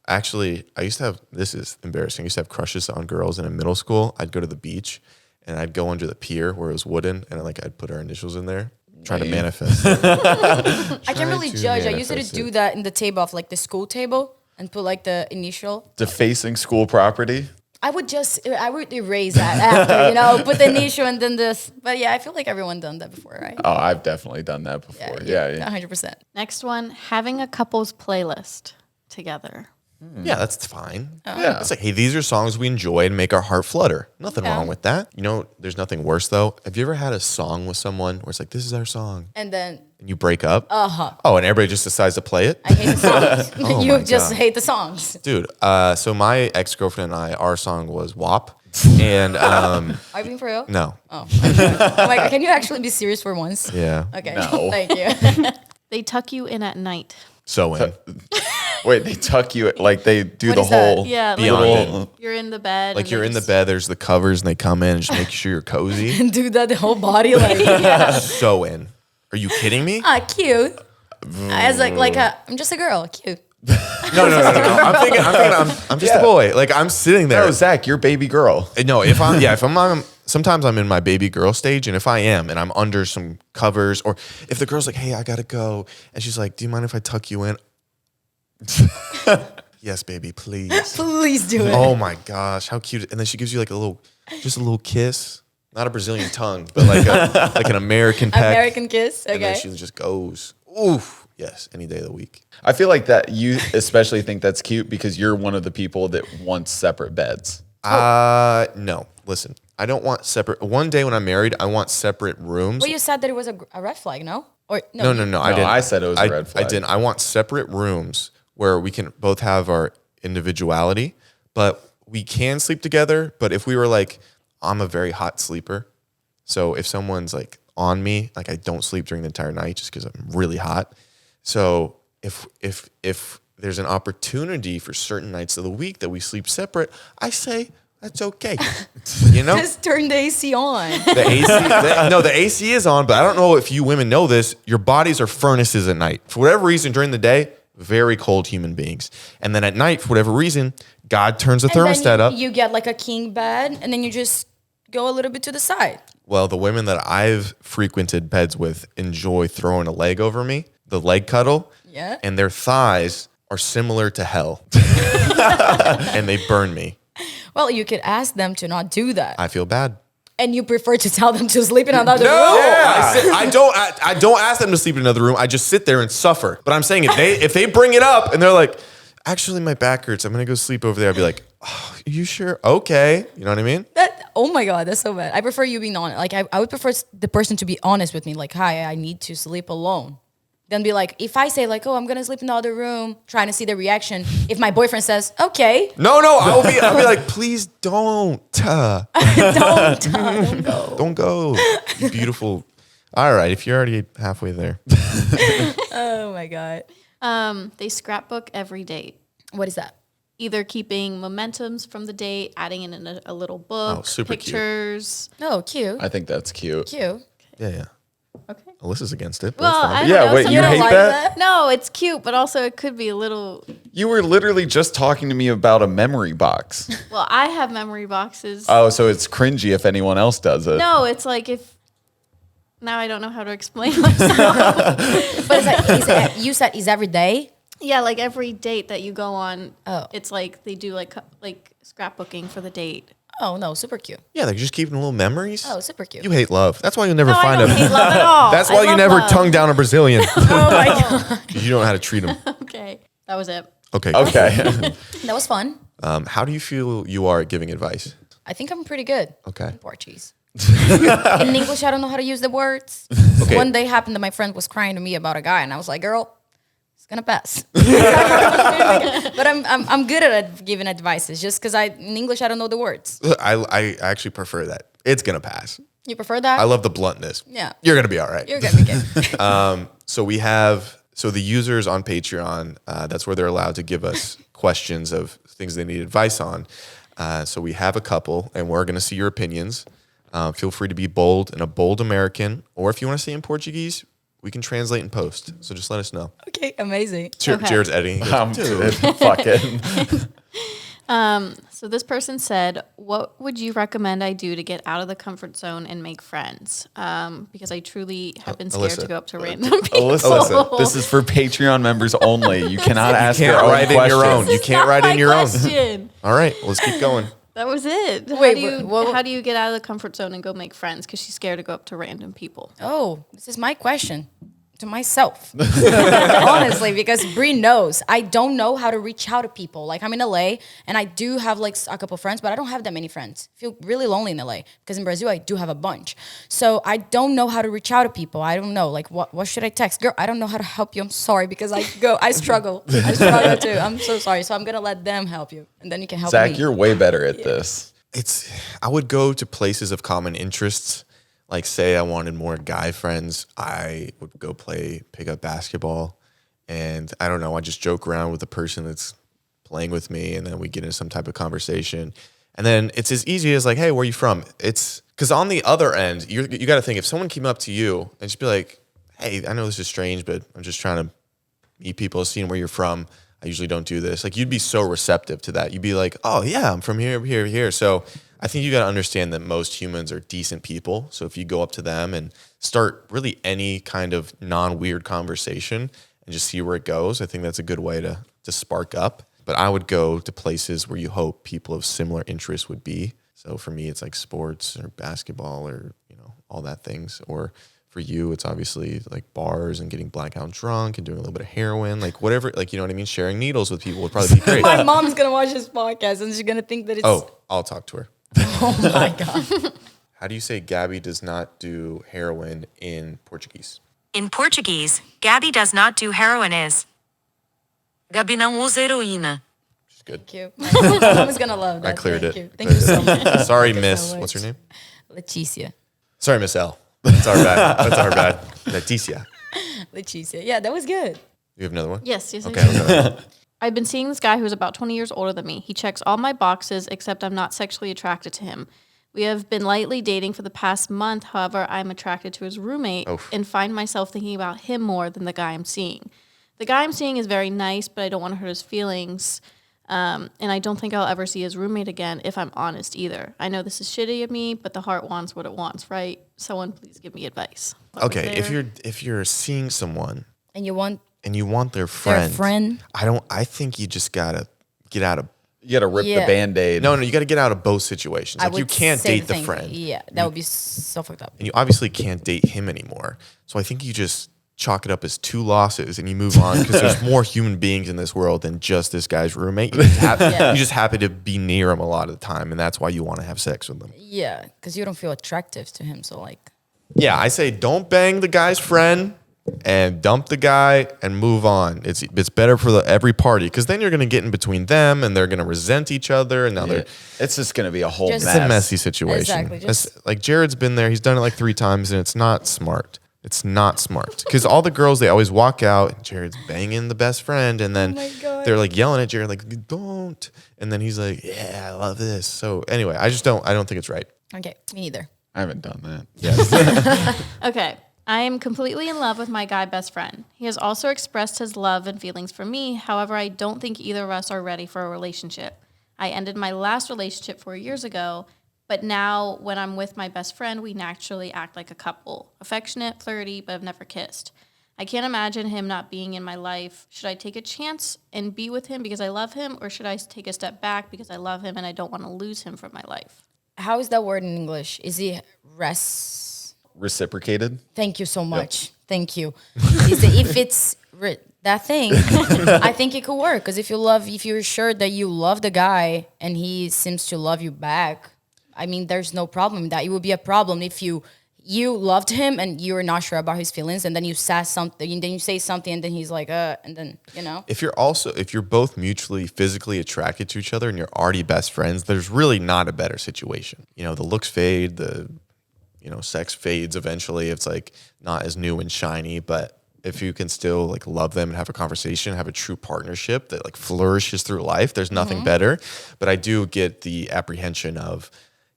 Actually, I used to have, this is embarrassing. I used to have crushes on girls, and in middle school, I'd go to the beach and I'd go under the pier where it was wooden, and I'd put our initials in there, try to Lame. manifest. I can't really to judge. I used to manifest do it. that in the table of like the school table and put like the initial. Defacing school property. I would erase that after, put the issue and then this. But yeah, I feel like everyone done that before, right? Oh, I've definitely done that before. Yeah. 100%. Next one, having a couple's playlist together. Yeah, that's fine. Yeah. It's like, hey, these are songs we enjoy and make our heart flutter. Nothing wrong with that. There's nothing worse though. Have you ever had a song with someone where it's like, this is our song, And then and you break up? Oh, and everybody just decides to play it? I hate the songs. Oh You my just God. hate the songs. Dude, so my ex-girlfriend and I, our song was WAP. And Are you being for real? no. Oh, I'm like, can you actually be serious for once? Yeah. Okay. No. Thank you. They tuck you in at night. So in. Wait, they tuck you, like they do What the is that? whole. Yeah, Beyond like you're in the bed. Like and you're they in the just- bed, there's the covers, and they come in and just make sure you're cozy. Do that the whole body like So in. Are you kidding me? cute. As I'm just a girl, cute. No. I'm thinking I'm just a boy. Like I'm sitting there. No, Zach, you're baby girl. No, if I'm sometimes I'm in my baby girl stage, and if I am and I'm under some covers, or if the girl's like, hey, I gotta go, and she's like, do you mind if I tuck you in? Yes, baby, please. Please do it. Oh my gosh, how cute. And then she gives you like a little kiss. Not a Brazilian tongue, but like an American peck. American kiss. And then Okay. she just goes, oof. Yes, any day of the week. I feel like that you especially think that's cute because you're one of the people that wants separate beds. No. Listen, I don't want separate. One day when I'm married, I want separate rooms. Well, you said that it was a red flag, no? Or No. I didn't. I said it was a red flag. I didn't. I want separate rooms where we can both have our individuality, but we can sleep together. But if we were like, I'm a very hot sleeper. So if someone's like on me, like I don't sleep during the entire night just because I'm really hot. So if there's an opportunity for certain nights of the week that we sleep separate, I say that's okay. Just turn the AC on. The AC, the AC is on, but I don't know if you women know this. Your bodies are furnaces at night. For whatever reason, during the day, very cold human beings. And then at night, for whatever reason, God turns the thermostat up. You get like a king bed, and then you just go a little bit to the side. Well, the women that I've frequented beds with enjoy throwing a leg over me, the leg cuddle. Yeah. And their thighs are similar to hell. And they burn me. Well, you could ask them to not do that. I feel bad. And you prefer to tell them to sleep in another room? I don't ask them to sleep in another room. I just sit there and suffer. But I'm saying if they bring it up and they're like, actually my back hurts, I'm gonna go sleep over there, I'll be like, oh, are you sure? Okay. You know what I mean? Oh my God, that's so bad. I prefer you being honest. Like, I would prefer the person to be honest with me. Like, hi, I need to sleep alone. Then be like, if I say like, oh, I'm gonna sleep in the other room, trying to see the reaction. If my boyfriend says, okay, No, I'll be like, please don't. don't go. Don't go. You beautiful. All right, if you're already halfway there. Oh my God. They scrapbook every date. What is that? Either keeping momentums from the date, adding in a little book, Oh, super cute. pictures. No, cute. I think that's cute. Cute. Yeah. Okay. Alyssa's against it. but Well, that's fine. I don't Yeah, know. wait, some you people hate like that? No, it's cute, but also it could be a little. You were literally just talking to me about a memory box. Well, I have memory boxes. Oh, so it's cringy if anyone else does it. No, it's like if. Now I don't know how to explain myself. But it's like, you said is every day? Yeah, like every date that you go on, Oh. it's like they do like scrapbooking for the date. Oh no, super cute. Yeah, they're just keeping little memories. Oh, super cute. You hate love. That's why you'll never No, I find don't a. hate love at all. That's I why you love never love. tongue down a Brazilian. Oh my God. You don't know how to treat them. Okay, that was it. Okay. Okay. That was fun. How do you feel you are at giving advice? I think I'm pretty good. Okay. In Portuguese. In English, I don't know how to use the words. Okay. One day happened that my friend was crying to me about a guy, and I was like, "Girl, it's gonna pass." But I'm good at giving advices, just because in English I don't know the words. I actually prefer that. It's gonna pass. You prefer that? I love the bluntness. Yeah. You're gonna be all right. You're gonna be good. So the users on Patreon, that's where they're allowed to give us questions of things they need advice on. So we have a couple, and we're gonna see your opinions. Feel free to be bold in a bold American, or if you want to say in Portuguese, we can translate and post. So just let us know. Okay, amazing. Okay. Jared's editing. He goes, Dude, fuck it. So this person said, "What would you recommend I do to get out of the comfort zone and make friends? Because I truly have been scared Alyssa. to go up to random people." Alyssa, this is for Patreon members only. You cannot ask your can't own write in your questions. own. You can't write in your own. Question. All right, let's keep going. That was it. Wait, How do you get out of the comfort zone and go make friends? Because she's scared to go up to random people. Oh, this is my question to myself. Honestly, because Brie knows I don't know how to reach out to people. Like I'm in LA and I do have like a couple friends, but I don't have that many friends. I feel really lonely in LA because in Brazil I do have a bunch. So I don't know how to reach out to people. I don't know like what should I text? Girl, I don't know how to help you. I'm sorry because I struggle. I struggle too. I'm so sorry. So I'm gonna let them help you and then you can help Zach, me. you're way better at this. I would go to places of common interests. Like say I wanted more guy friends, I would go play pickup basketball. And I don't know, I just joke around with the person that's playing with me and then we get into some type of conversation. And then it's as easy as like, hey, where are you from? It's because on the other end, you got to think if someone came up to you and just be like, hey, I know this is strange, but I'm just trying to meet people, seeing where you're from. I usually don't do this. Like you'd be so receptive to that. You'd be like, oh yeah, I'm from here, here, here. So I think you got to understand that most humans are decent people. So if you go up to them and start really any kind of non-weird conversation and just see where it goes, I think that's a good way to spark up. But I would go to places where you hope people of similar interests would be. So for me, it's like sports or basketball or, all that things. Or for you, it's obviously like bars and getting blackout drunk and doing a little bit of heroin, like whatever, like, you know what I mean? Sharing needles with people would probably be great. My mom's gonna watch this podcast and she's gonna think that it's I'll talk to her. oh my God. How do you say Gabi does not do heroin in Portuguese? In Portuguese, Gabi does not do heroin is. Gabi não usa heroína. Which is good. Thank you. My mom is gonna love that. I cleared Thank it. You. Thank you so much. Sorry, Thank you Miss. so much. What's her name? Leticia. Sorry, Miss L. That's our bad. That's our bad. Leticia. Leticia. Yeah, that was good. You have another one? Yes. Okay. Okay. I've been seeing this guy who's about 20 years older than me. He checks all my boxes, except I'm not sexually attracted to him. We have been lightly dating for the past month. However, I'm attracted to his roommate and find myself thinking about him more than the guy I'm seeing. The guy I'm seeing is very nice, but I don't want to hurt his feelings. And I don't think I'll ever see his roommate again if I'm honest either. I know this is shitty of me, but the heart wants what it wants, right? Someone please give me advice. Okay. If you're seeing someone And you want and you want their friend, I think you just gotta get out of. You got to rip the Band-Aid. No, you got to get out of both situations. I Like you would can't say date the thing. friend. Yeah, that would be so fucked up. And you obviously can't date him anymore. So I think you just chalk it up as 2 losses and you move on because there's more human beings in this world than just this guy's roommate. You just happen to be near him a lot of the time, and that's why you want to have sex with him. Yeah, because you don't feel attractive to him. So like, Yeah, I say don't bang the guy's friend and dump the guy and move on. It's better for every party because then you're going to get in between them and they're going to resent each other and now It's just going to be a whole Just- mess. it's a messy situation. Exactly, That's- like Jared's been there. He's done it like 3 times and it's not smart. It's not smart because all the girls, they always walk out and Jared's banging the best friend and then they're like yelling at Jared like, don't. And then he's like, yeah, I love this. So anyway, I don't think it's right. okay, me neither. I haven't done that. Yes. Okay. I am completely in love with my guy best friend. He has also expressed his love and feelings for me. However, I don't think either of us are ready for a relationship. I ended my last relationship 4 years ago, but now when I'm with my best friend, we naturally act like a couple. Affectionate, flirty, but have never kissed. I can't imagine him not being in my life. Should I take a chance and be with him because I love him, or should I take a step back because I love him and I don't want to lose him from my life? How is that word in English? Is it Reciprocated? Thank you so much. Thank you. If it's that thing, I think it could work. Because if you're sure that you love the guy and he seems to love you back, I mean, there's no problem with that. It would be a problem if you loved him and you were not sure about his feelings, and then you say something, and then you say something, and then he's like, and then If you're both mutually physically attracted to each other and you're already best friends, there's really not a better situation. The looks fade, sex fades eventually. It's like not as new and shiny, but if you can still like love them and have a conversation, have a true partnership that like flourishes through life, there's nothing better. But I do get the apprehension of,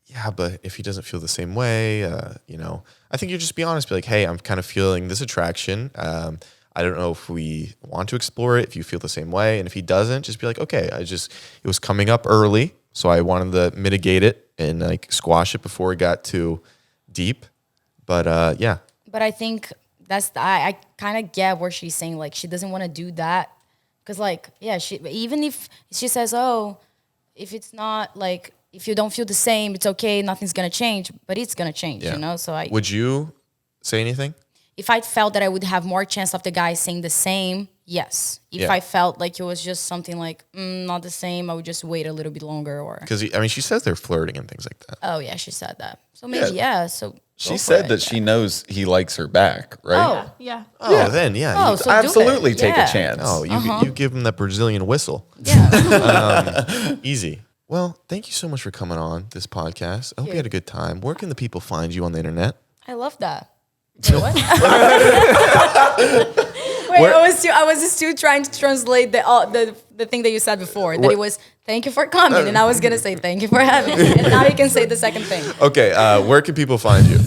yeah, but if he doesn't feel the same way, I think you just be honest, be like, hey, I'm kind of feeling this attraction. I don't know if we want to explore it, if you feel the same way. And if he doesn't, just be like, okay, it was coming up early, so I wanted to mitigate it and like squash it before it got too deep. But yeah. But I think I kind of get where she's saying, like, she doesn't want to do that. Because, like, yeah, even if she says, oh, if it's not, like, if you don't feel the same, it's okay. Nothing's gonna change, but it's gonna change, you know. So Would you say anything? if I felt that I would have more chance of the guy saying the same, yes. If I felt like it was just something like not the same, I would just wait a little bit longer. Or Because I mean, she says they're flirting and things like that. oh yeah, she said that. So maybe yeah. So She said that she knows he likes her back, right? Oh Yeah. Oh, then yeah. oh, you, so do it. Absolutely take Yeah. a chance. oh, you give him that Brazilian whistle. Yeah. Easy. Well, thank you so much for coming on this podcast. I hope you had a good time. Where can the people find you on the internet? I love that. Wait, what? Wait, I was still trying to translate the thing that you said before. That it was thank you for coming, and I was gonna say thank you for having me, and now you can say the second thing. Okay, where can people find you?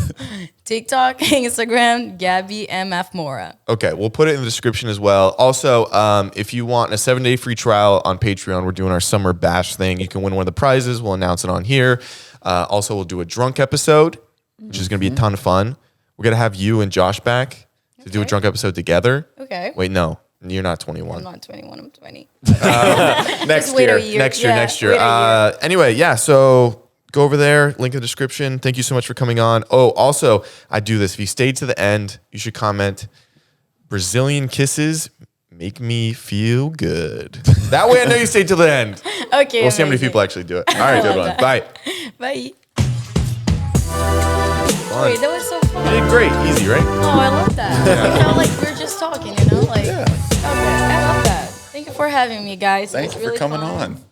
TikTok, Instagram, Gabi MF Moura. Okay, we'll put it in the description as well. Also, if you want a 7-day free trial on Patreon, we're doing our summer bash thing. You can win one of the prizes. We'll announce it on here. Also, we'll do a drunk episode, which is going to be a ton of fun. We're going to have you and Josh back to do a drunk episode together. Okay. Wait, no, you're not 21. I'm not 21. I'm 20. Next wait year. a year. Next year. Yeah, Next year. wait a year. Anyway, yeah. So go over there. Link in the description. Thank you so much for coming on. Oh, also, I do this. If you stayed to the end, you should comment Brazilian kisses make me feel good. That way I know you stayed to the end. Okay. We'll see how many amazing. people actually do it. All right, good one. that. Bye. Bye. Fun. Wait, that was so fun. You did great. Easy, right? Oh, I love that. It felt like we were just talking, you know? Like, okay, I love that. Thank you for having me, guys. It Thank was you for really coming fun. on.